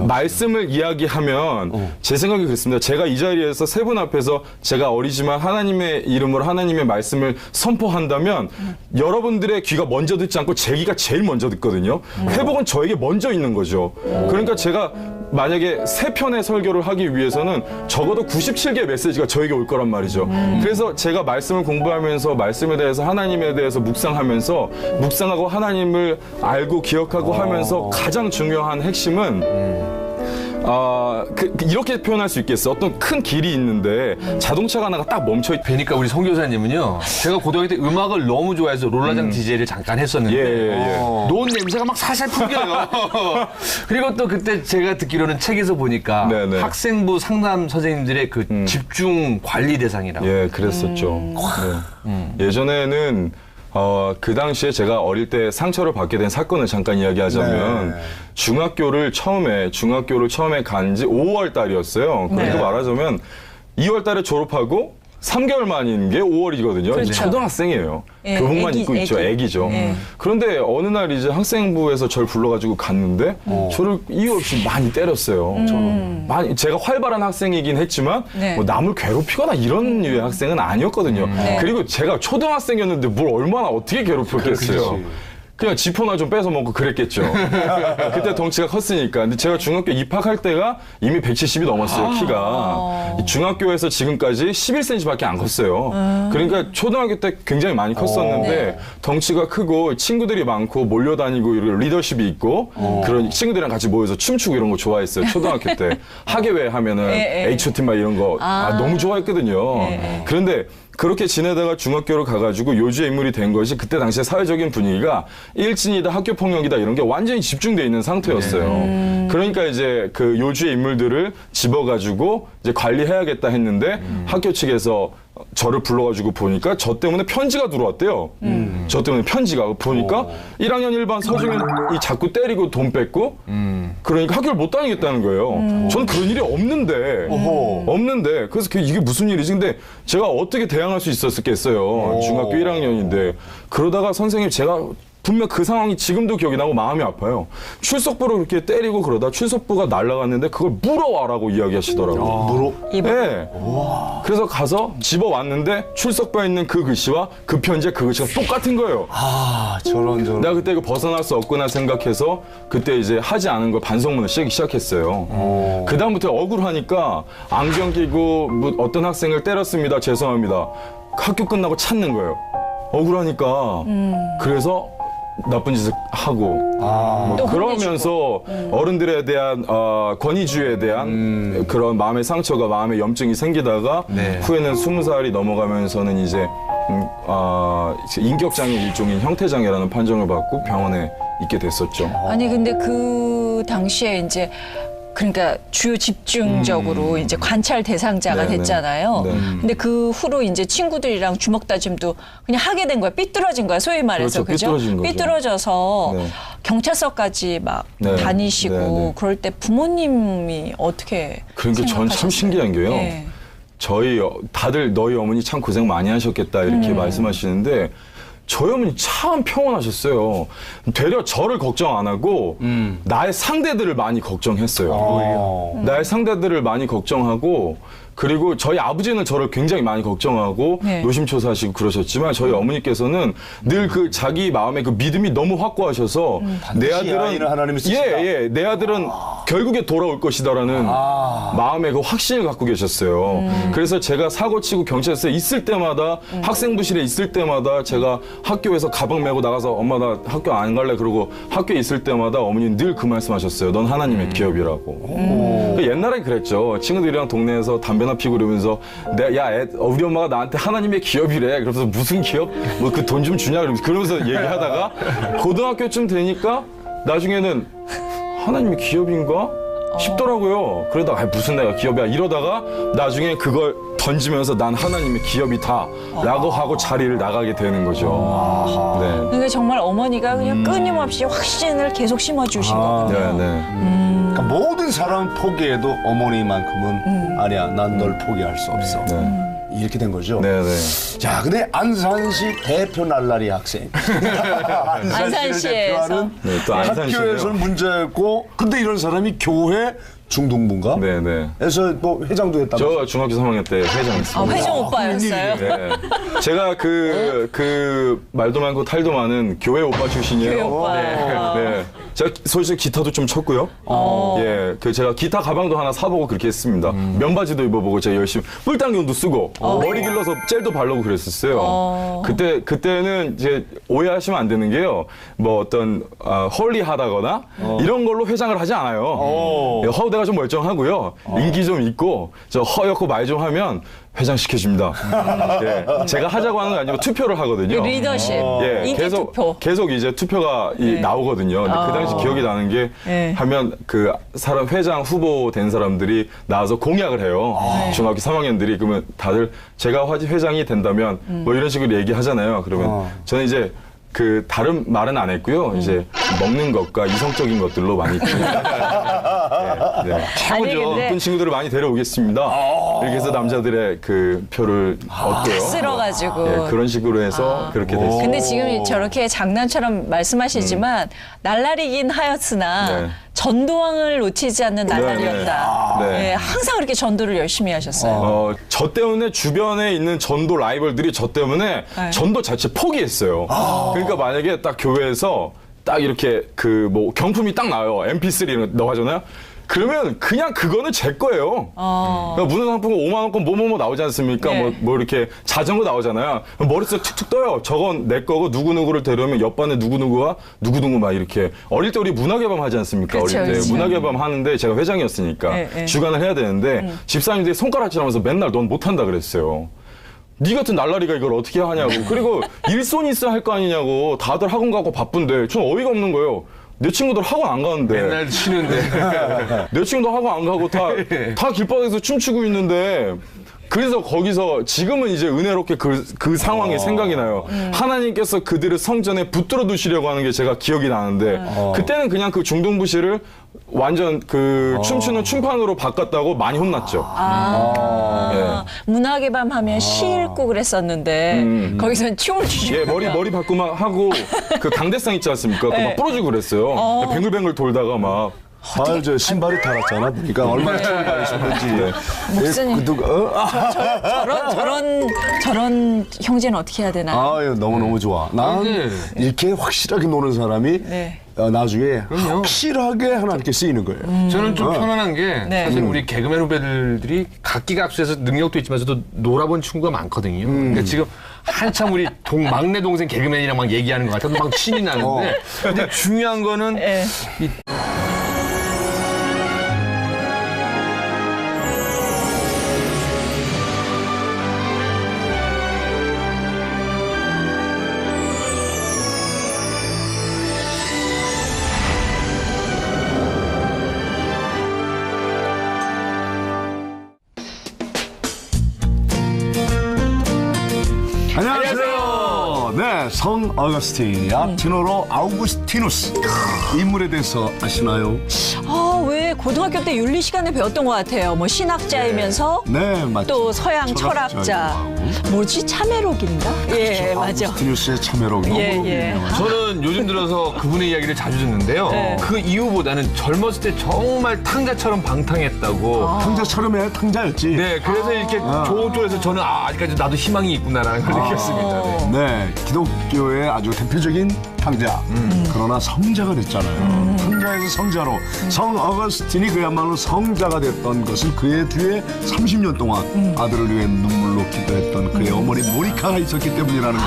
말씀을 이야기하면 제 생각이 그렇습니다. 제가 이 자리에서 세 분 앞에서 제가 어리지만 하나님의 이름으로 하나님의 말씀을 선포한다면 여러분들의 귀가 먼저 듣지 않고 제 귀가 제일 먼저 듣거든요. 회복은 저에게 먼저 있는 거죠. 그러니까 제가 만약에 세 편의 설교를 하기 위해서는 적어도 97개의 메시지가 저에게 올 거란 말이죠. 그래서 제가 말씀을 공부하면서 말씀에 대해서 하나님에 대해서 묵상하고 하나님을 알고 기억하고 하면서 가장 중요한 핵심은 이렇게 표현할 수 있겠어. 어떤 큰 길이 있는데 자동차가 하나가 딱 멈춰있. 뵈니까 우리 송 교사님은요. 제가 고등학교 때 음악을 너무 좋아해서 롤라장 DJ를 잠깐 했었는데 노은 냄새가 막 살살 풍겨요. 그리고 또 그때 제가 듣기로는 책에서 보니까 네네. 학생부 상담 선생님들의 그 집중 관리 대상이라고. 예, 그랬었죠. 네. 예전에는 그 당시에 제가 어릴 때 상처를 받게 된 사건을 잠깐 이야기하자면 중학교를 처음에 간 지 5월 달이었어요. 그러니까 말하자면 2월 달에 졸업하고 3개월 만인 게 5월이거든요. 그렇죠. 초등학생이에요. 예, 교복만 입고 있죠. 애기죠. 그런데 어느 날 이제 학생부에서 저를 불러가지고 갔는데 저를 이유 없이 많이 때렸어요. 제가 활발한 학생이긴 했지만 뭐 남을 괴롭히거나 이런 류의 학생은 아니었거든요. 그리고 제가 초등학생이었는데 뭘 얼마나 어떻게 괴롭혔겠어요. 그냥 지퍼나 좀 뺏어 먹고 그랬겠죠. 그때 덩치가 컸으니까. 근데 제가 중학교 입학할 때가 이미 170이 넘었어요, 키가. 중학교에서 지금까지 11cm밖에 안 컸어요. 그러니까 초등학교 때 굉장히 많이 컸었는데 덩치가 크고 친구들이 많고 몰려다니고 리더십이 있고 그런 친구들이랑 같이 모여서 춤추고 이런 거 좋아했어요, 초등학교 때. 학예회 하면은 H.O.T. 막 이런 거 너무 좋아했거든요. 그런데 그렇게 지내다가 중학교로 가가지고 요주의 인물이 된 것이 그때 당시에 사회적인 분위기가 일진이다, 학교 폭력이다 이런 게 완전히 집중돼 있는 상태였어요. 그러니까 이제 그 요주의 인물들을 집어가지고 이제 관리해야겠다 했는데 학교 측에서 저를 불러가지고 보니까 저 때문에 편지가 들어왔대요. 저 때문에 편지가 보니까 1학년 1반 서중현이 자꾸 때리고 돈 뺏고 그러니까 학교를 못 다니겠다는 거예요. 저는 그런 일이 없는데 그래서 이게 무슨 일이지? 근데 제가 어떻게 대항할 수 있었겠어요. 중학교 1학년인데 그러다가 선생님 제가 분명 그 상황이 지금도 기억이 나고 마음이 아파요. 출석부로 그렇게 때리고 그러다 출석부가 날아갔는데 그걸 물어와라고 이야기하시더라고요. 네. 그래서 가서 집어왔는데 출석부에 있는 그 글씨와 그 편지의 그 글씨가 똑같은 거예요. 저런. 내가 그때 이거 벗어날 수 없구나 생각해서 그때 이제 하지 않은 걸 반성문을 쓰기 시작했어요. 그 다음부터 억울하니까 안경 끼고 뭐 어떤 학생을 때렸습니다. 죄송합니다. 학교 끝나고 찾는 거예요. 억울하니까. 그래서 나쁜 짓을 하고 뭐 또 그러면서 어른들에 대한 권위주의에 대한 그런 마음의 상처가 마음의 염증이 생기다가 후에는 20살이 넘어가면서는 이제 인격장애 일종인 형태장애라는 판정을 받고 병원에 있게 됐었죠. 아니 근데 그 당시에 이제 그러니까 주요 집중적으로 이제 관찰 대상자가 네네. 됐잖아요. 네. 근데 그 후로 이제 친구들이랑 주먹 다짐도 그냥 하게 된 거야. 삐뚤어진 거야. 소위 말해서. 그렇죠. 삐뚤어진 거죠. 삐뚤어져서 네. 경찰서까지 막 네. 다니시고 네, 네. 그럴 때 부모님이 어떻게 그러니까 전 참 신기한 게요. 네. 저희 다들 너희 어머니 참 고생 많이 하셨겠다 이렇게 말씀하시는데 저희 어머니 참 평온하셨어요. 되려 저를 걱정 안 하고 나의 상대들을 많이 걱정했어요. 나의 상대들을 많이 걱정하고 그리고 저희 아버지는 저를 굉장히 많이 걱정하고 네. 노심초사하시고 그러셨지만 저희 어머니께서는 늘 그 자기 마음의 그 믿음이 너무 확고하셔서 내 아이는 하나님이 쓰신다. 예, 내 아들은 결국에 돌아올 것이다라는 마음의 그 확신을 갖고 계셨어요. 그래서 제가 사고치고 경찰서에 있을 때마다 학생부실에 있을 때마다 제가 학교에서 가방 메고 나가서 엄마 나 학교 안 갈래 그러고 학교에 있을 때마다 어머니는 늘 그 말씀하셨어요. 넌 하나님의 기업이라고. 옛날에 그랬죠. 친구들이랑 동네에서 담배나 피고 그러면서 우리 엄마가 나한테 하나님의 기업이래. 그러면서 무슨 기업? 뭐 그 돈 좀 주냐? 그러면서 얘기하다가 고등학교쯤 되니까 나중에는 하나님의 기업인가? 싶더라고요. 그러다가 무슨 내가 기업이야 이러다가 나중에 그걸 던지면서 난 하나님의 기업이다 라고 하고 자리를 나가게 되는 거죠. 네. 그러니까 정말 어머니가 그냥 끊임없이 확신을 계속 심어주신 거군요. 네, 네. 그러니까 모든 사람은 포기해도 어머니만큼은 아니야, 난 널 포기할 수 없어. 이렇게 된 거죠. 네, 네. 자, 근데 안산시 대표 날라리 학생. 안산시에서. 대표하는 네, 또 안산시네요. 학교에서는 문제였고, 근데 이런 사람이 교회 중등부인가? 네, 네. 에서 뭐 회장도 했다면서. 저 중학교 3학년 때 회장했습니다. 회장 오빠였어요. 네. 제가 그 말도 많고 탈도 많은 교회 오빠 출신이에요. 교회 오빠. 네. 제가 솔직히 기타도 좀 쳤고요. 예, 제가 기타 가방도 하나 사보고 그렇게 했습니다. 면바지도 입어보고 제가 열심히 뿔당경도 쓰고 머리 길러서 젤도 바르고 그랬었어요. 그때는 이제 오해하시면 안 되는 게요. 뭐 어떤 홀리하다거나 이런 걸로 회장을 하지 않아요. 허우대가 좀 멀쩡하고요. 인기 좀 있고 저 허옇고 말 좀 하면 회장 시켜줍니다. 예, 제가 하자고 하는 거 아니고 투표를 하거든요. 리더십, 예, 인기 투표. 계속 이제 투표가 나오거든요. 근데 그 당시 기억이 나는 게 하면 그 사람 회장 후보 된 사람들이 나와서 공약을 해요. 중학교 3학년들이 그러면 다들 제가 회장이 된다면 뭐 이런 식으로 얘기하잖아요. 그러면 저는 이제 그 다른 말은 안 했고요. 이제 먹는 것과 이성적인 것들로 많이 해보죠. 예쁜 친구들을 많이 데려오겠습니다. 이렇게 해서 남자들의 그 표를 얻고요. 쓸어가지고. 예, 그런 식으로 해서 그렇게 됐어요. 근데 지금 저렇게 장난처럼 말씀하시지만 날라리긴 하였으나 네. 전도왕을 놓치지 않는 날라리였다. 네. 네, 항상 그렇게 전도를 열심히 하셨어요. 저 때문에 주변에 있는 전도 라이벌들이 저 때문에 전도 자체 포기했어요. 그러니까 만약에 딱 교회에서 딱 이렇게 그 뭐 경품이 딱 나와요. MP3 이런 거 넣어가잖아요. 그러면 그냥 그거는 제 거예요. 그러니까 문화상품권 5만 원권 뭐뭐뭐 나오지 않습니까? 네. 뭐 이렇게 자전거 나오잖아요. 머릿속에 툭툭 떠요. 저건 내 거고 누구누구를 데려오면 옆반에 누구누구와 누구누구 막 이렇게. 어릴 때 우리 문화개방 하지 않습니까? 그렇죠, 어릴 때. 그렇죠. 문화개방 하는데 제가 회장이었으니까 네, 네. 주관을 해야 되는데 집사님들이 손가락질하면서 맨날 넌 못한다 그랬어요. 네 같은 날라리가 이걸 어떻게 하냐고. 그리고 일손이 있어야 할 거 아니냐고. 다들 학원 가고 바쁜데 전 어이가 없는 거예요. 내 친구들 학원 안 가는데. 맨날 치는데. 내 친구도 학원 안 가고 다 길바닥에서 춤추고 있는데. 그래서 거기서 지금은 이제 은혜롭게 그 상황이 생각이 나요. 하나님께서 그들을 성전에 붙들어 두시려고 하는 게 제가 기억이 나는데 그때는 그냥 그 중동부실을 완전 그 춤추는 춤판으로 바꿨다고 많이 혼났죠. 문화의 밤 하면 시 읽고 그랬었는데 거기서는 춤을 추시고. 예, 머리 바꾸막 하고 그 강대상 있지 않습니까? 그거 막 부러지고 그랬어요. 뱅글뱅글 돌다가 막. 아유, 저 신발이 닳았잖아. 그러니까 얼마나 신발이 신는지. 목사님. 저런 형제는 어떻게 해야 되나? 아유, 너무너무 좋아. 난 이렇게 확실하게 노는 사람이 나중에 확실하게 하나님께 쓰이는 거예요. 저는 좀 편안한 게 사실 우리 개그맨 후배들이 각기가 앞서서 능력도 있지만서도 놀아본 친구가 많거든요. 그러니까 지금 한참 우리 막내 동생 개그맨이랑 막 얘기하는 것 같아서 막 신이 나는데 근데 중요한 거는 이 안녕하세요. 네, 성 어거스틴, 라틴어로 아우구스티누스. 인물에 대해서 아시나요? 왜 고등학교 때 윤리 시간에 배웠던 것 같아요. 뭐 신학자이면서 네, 맞죠. 또 서양 철학자. 뭐지? 참회록인가? 예, 맞아. 아우구스티누스의 참회록. 예. 저는 요즘 들어서 그분의 이야기를 자주 듣는데요. 네. 그 이유보다는 젊었을 때 정말 탕자처럼 방탕했다고. 탕자처럼 해, 탕자였지. 네, 그래서 이렇게 좋은 쪽에서 저는 아직까지 나도 희망이 있구나라는 걸 느꼈습니다. 네. 네, 기독교의 아주 대표적인 탕자. 그러나 성자가 됐잖아요. 탕자에서 성자로. 성 어거스틴이 그야말로 성자가 됐던 것은 그의 뒤에 30년 동안 아들을 위해 눈물로 기도했던 그의 어머니 모니카가 있었기 때문이라는 거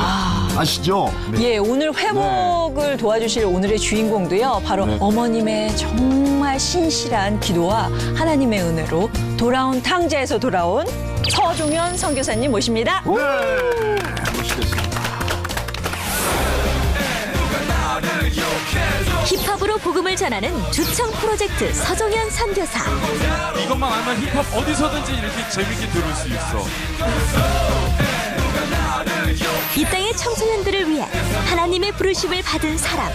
아시죠? 예, 오늘 회복을 도와주실 오늘의 주인공도요. 바로 어머님의 정말 신실한 기도와 하나님의 은혜로 돌아온 탕자에서 돌아온 서종현 선교사님 모십니다. 네, 모시겠습니다. 힙합으로 복음을 전하는 주청 프로젝트 서종현 선교사. 이것만 알면 힙합 어디서든지 이렇게 재밌게 들을 수 있어. 이 땅의 청소년들을 위해 하나님의 부르심을 받은 사람.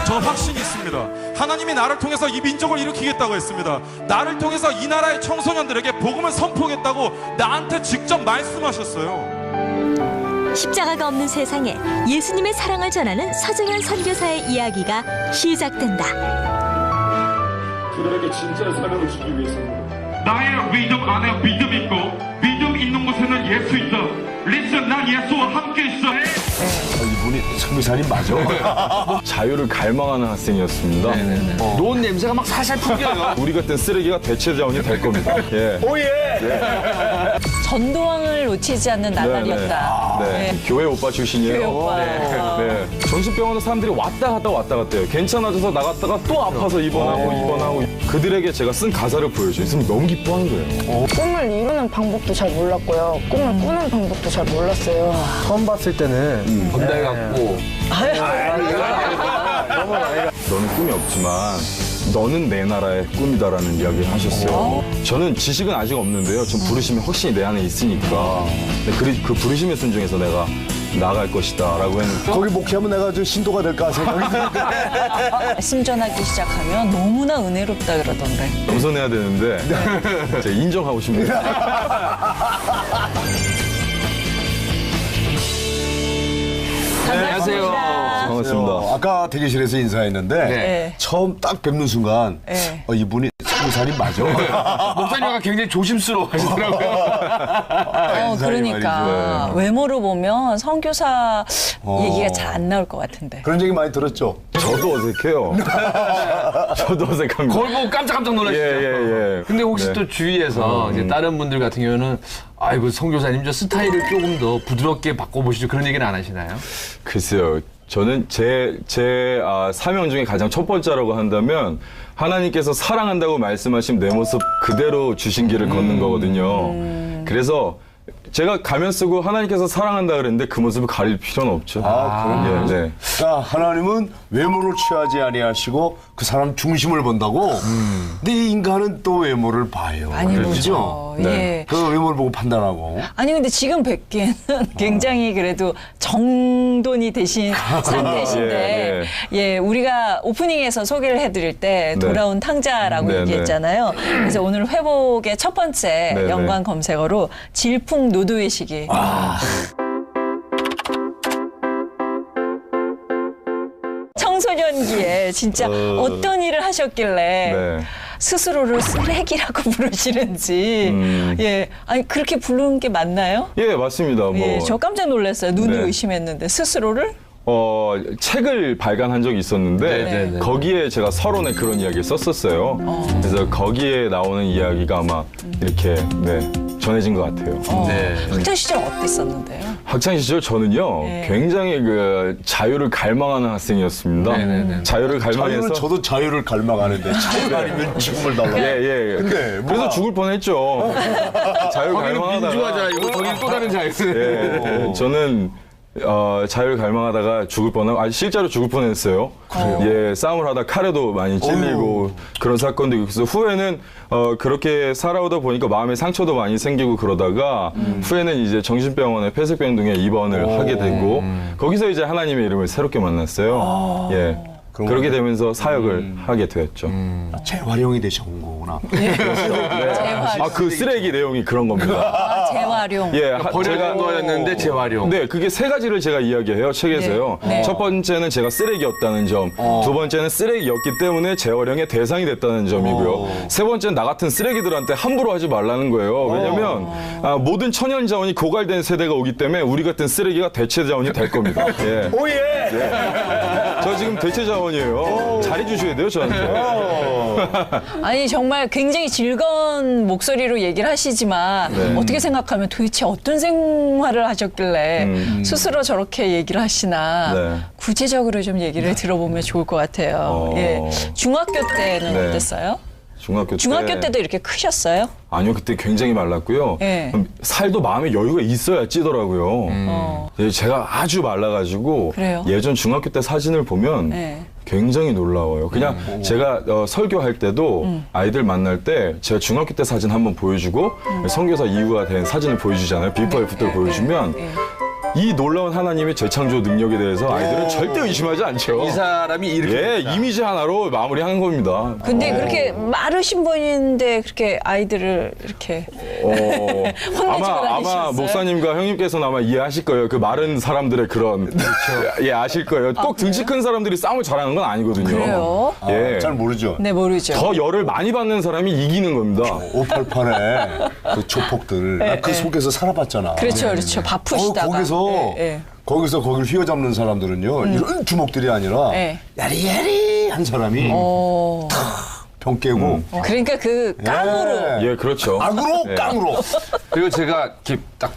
저 확신이 있습니다. 하나님이 나를 통해서 이 민족을 일으키겠다고 했습니다. 나를 통해서 이 나라의 청소년들에게 복음을 선포하겠다고 나한테 직접 말씀하셨어요. 십자가가 없는 세상에 예수님의 사랑을 전하는 서종현 선교사의 이야기가 시작된다. 그들에게 진짜 사랑을 주기 위해서입니다. 나의 믿음 안에 믿음 있고 믿음 있는 곳에는 예수 있어. 리슨 난 예수와 함께 있어. 이분이 선교사님 맞아? 자유를 갈망하는 학생이었습니다. 노은 냄새가 막 살살 풍겨요. 우리 같은 쓰레기가 대체 자원이 될 겁니다. 예. 전도왕을 놓치지 않는 나날이었다. 네. 교회 오빠 출신이에요. 교회 오빠. 네. 정신병원에 사람들이 왔다 갔다 해요. 괜찮아져서 나갔다가 또 아파서 입원하고. 그들에게 제가 쓴 가사를 보여줘요. 있으면 너무 기뻐하는 거예요. 꿈을 이루는 방법도 잘 몰랐고요. 꿈을 꾸는 방법도 잘 몰랐어요. 처음 봤을 때는 건달 같고 너는 꿈이 없지만 너는 내 나라의 꿈이다라는 이야기를 하셨어요. 저는 지식은 아직 없는데요. 전 부르심이 확실히 내 안에 있으니까 그 부르심에 순종해서 내가 나아갈 것이다 라고 했는데 거기 목회하면 내가 저 신도가 될까 생각이 드는데. 말씀 전하기 시작하면 너무나 은혜롭다 그러던데. 겸손해야 되는데 제가 인정하고 싶네요. 안녕하세요. 반갑습니다. 아까 대기실에서 인사했는데 네. 처음 딱 뵙는 순간 네. 이분이 선교사님 맞아? 목사님과 굉장히 조심스러워 하시더라고요. 그러니까 외모로 보면 선교사 얘기가 잘 안 나올 것 같은데. 그런 얘기 많이 들었죠? 저도 어색해요. 저도 어색합니다. 그걸 보고 깜짝깜짝 놀라시죠. 예. 근데 혹시 또 주위에서 이제 다른 분들 같은 경우는 아이고 선교사님 저 스타일을 조금 더 부드럽게 바꿔보시죠 그런 얘기는 안 하시나요? 글쎄요. 저는 제 사명 중에 가장 첫 번째라고 한다면 하나님께서 사랑한다고 말씀하신 내 모습 그대로 주신 길을 걷는 거거든요. 그래서 제가 가면 쓰고 하나님께서 사랑한다 그랬는데 그 모습을 가릴 필요는 없죠. 그럼요. 네. 그러니까 하나님은 외모를 취하지 아니하시고 그 사람 중심을 본다고. 근데 이 인간은 또 외모를 봐요. 많이 그렇죠? 보죠. 예. 그 외모를 보고 판단하고. 아니 근데 지금 뵙기에는 굉장히 그래도 정돈이 되신 상태신데 예, 우리가 오프닝에서 소개를 해드릴 때 돌아온 탕자라고 얘기했잖아요. 그래서 오늘 회복의 첫 번째 연관 검색어로 질풍 노도의 시기. 청소년기에 진짜 어떤 일을 하셨길래 스스로를 쓰레기라고 부르시는지. 예, 아니 그렇게 부르는 게 맞나요? 예, 맞습니다. 예, 저 깜짝 놀랐어요. 눈을 의심했는데 스스로를? 책을 발간한 적이 있었는데 거기에 제가 서론에 그런 이야기를 썼었어요. 그래서 거기에 나오는 이야기가 아마 이렇게 전해진 것 같아요. 네. 학창 시절 어땠었는데요? 학창 시절 저는요 네. 굉장히 그 자유를 갈망하는 학생이었습니다. 네네네. 자유를 갈망해서 자유는 저도 자유를 갈망하는데 자유가 아니면 죽음을 달라. 예. 근데 그래서 뭐가- 죽을 뻔했죠. 자유 거기는 갈망하다가 민주화 자유, 거기는 또 다른 자유. 예, 저는 자유를 갈망하다가 죽을 뻔하고 실제로 죽을 뻔했어요. 예, 싸움을 하다 칼에도 많이 찔리고 그런 사건도 있고 후에는 그렇게 살아오다 보니까 마음에 상처도 많이 생기고 그러다가 후에는 이제 정신병원에 폐색병 등에 입원을 하게 되고 거기서 이제 하나님의 이름을 새롭게 만났어요. 예. 그렇게 되면서 사역을 하게 되었죠. 재활용이 되신 거구나. 아, 그 쓰레기 내용이 그런 겁니다. 재활용. 예, 버려진 거였는데 재활용. 네, 그게 세 가지를 제가 이야기해요, 책에서요. 네. 첫 번째는 제가 쓰레기였다는 점, 두 번째는 쓰레기였기 때문에 재활용의 대상이 됐다는 점이고요. 세 번째는 나 같은 쓰레기들한테 함부로 하지 말라는 거예요. 왜냐면 모든 천연 자원이 고갈된 세대가 오기 때문에 우리 같은 쓰레기가 대체 자원이 될 겁니다. 예. 오예. 저 지금 대체 자원이에요. 잘해주셔야 돼요, 저한테. 아니 정말 굉장히 즐거운 목소리로 얘기를 하시지만 네. 어떻게 생각하면 도대체 어떤 생활을 하셨길래 스스로 저렇게 얘기를 하시나 네. 구체적으로 좀 얘기를 들어보면 좋을 것 같아요. 예. 중학교 때는 네. 어땠어요? 중학교 때도 이렇게 크셨어요? 아니요, 그때 굉장히 말랐고요. 네. 살도 마음에 여유가 있어야 찌더라고요. 예, 제가 아주 말라가지고 그래요? 예전 중학교 때 사진을 보면 네. 굉장히 놀라워요. 그냥 제가 설교할 때도 아이들 만날 때 제가 중학교 때 사진 한번 보여주고 선교사 이후가 된 사진을 보여주잖아요. 비포 애프터를 보여주면 이 놀라운 하나님의 재창조 능력에 대해서 아이들은 절대 의심하지 않죠. 이 사람이 이렇게 예, 이미지 하나로 마무리하는 겁니다. 근데 그렇게 마르신 분인데 그렇게 아이들을 이렇게 혼내주고 아마 다니셨어요? 목사님과 형님께서는 아마 이해하실 거예요. 그 마른 사람들의 그런 예 아실 거예요. 꼭 등치 큰 사람들이 싸움을 잘하는 건 아니거든요. 그래요? 예. 잘 모르죠. 네, 모르죠. 더 열을 많이 받는 사람이 이기는 겁니다. 588의 그 조폭들 그 속에서 살아봤잖아. 그렇죠, 그렇죠. 바쁘시다가. 거기서 예. 거기서 거길 휘어잡는 사람들은요 이런 주먹들이 아니라 예. 야리야리한 사람이 병 깨고 그러니까 그 깡으로 예, 그렇죠. 악으로 예. 깡으로 그리고 제가 이렇게 딱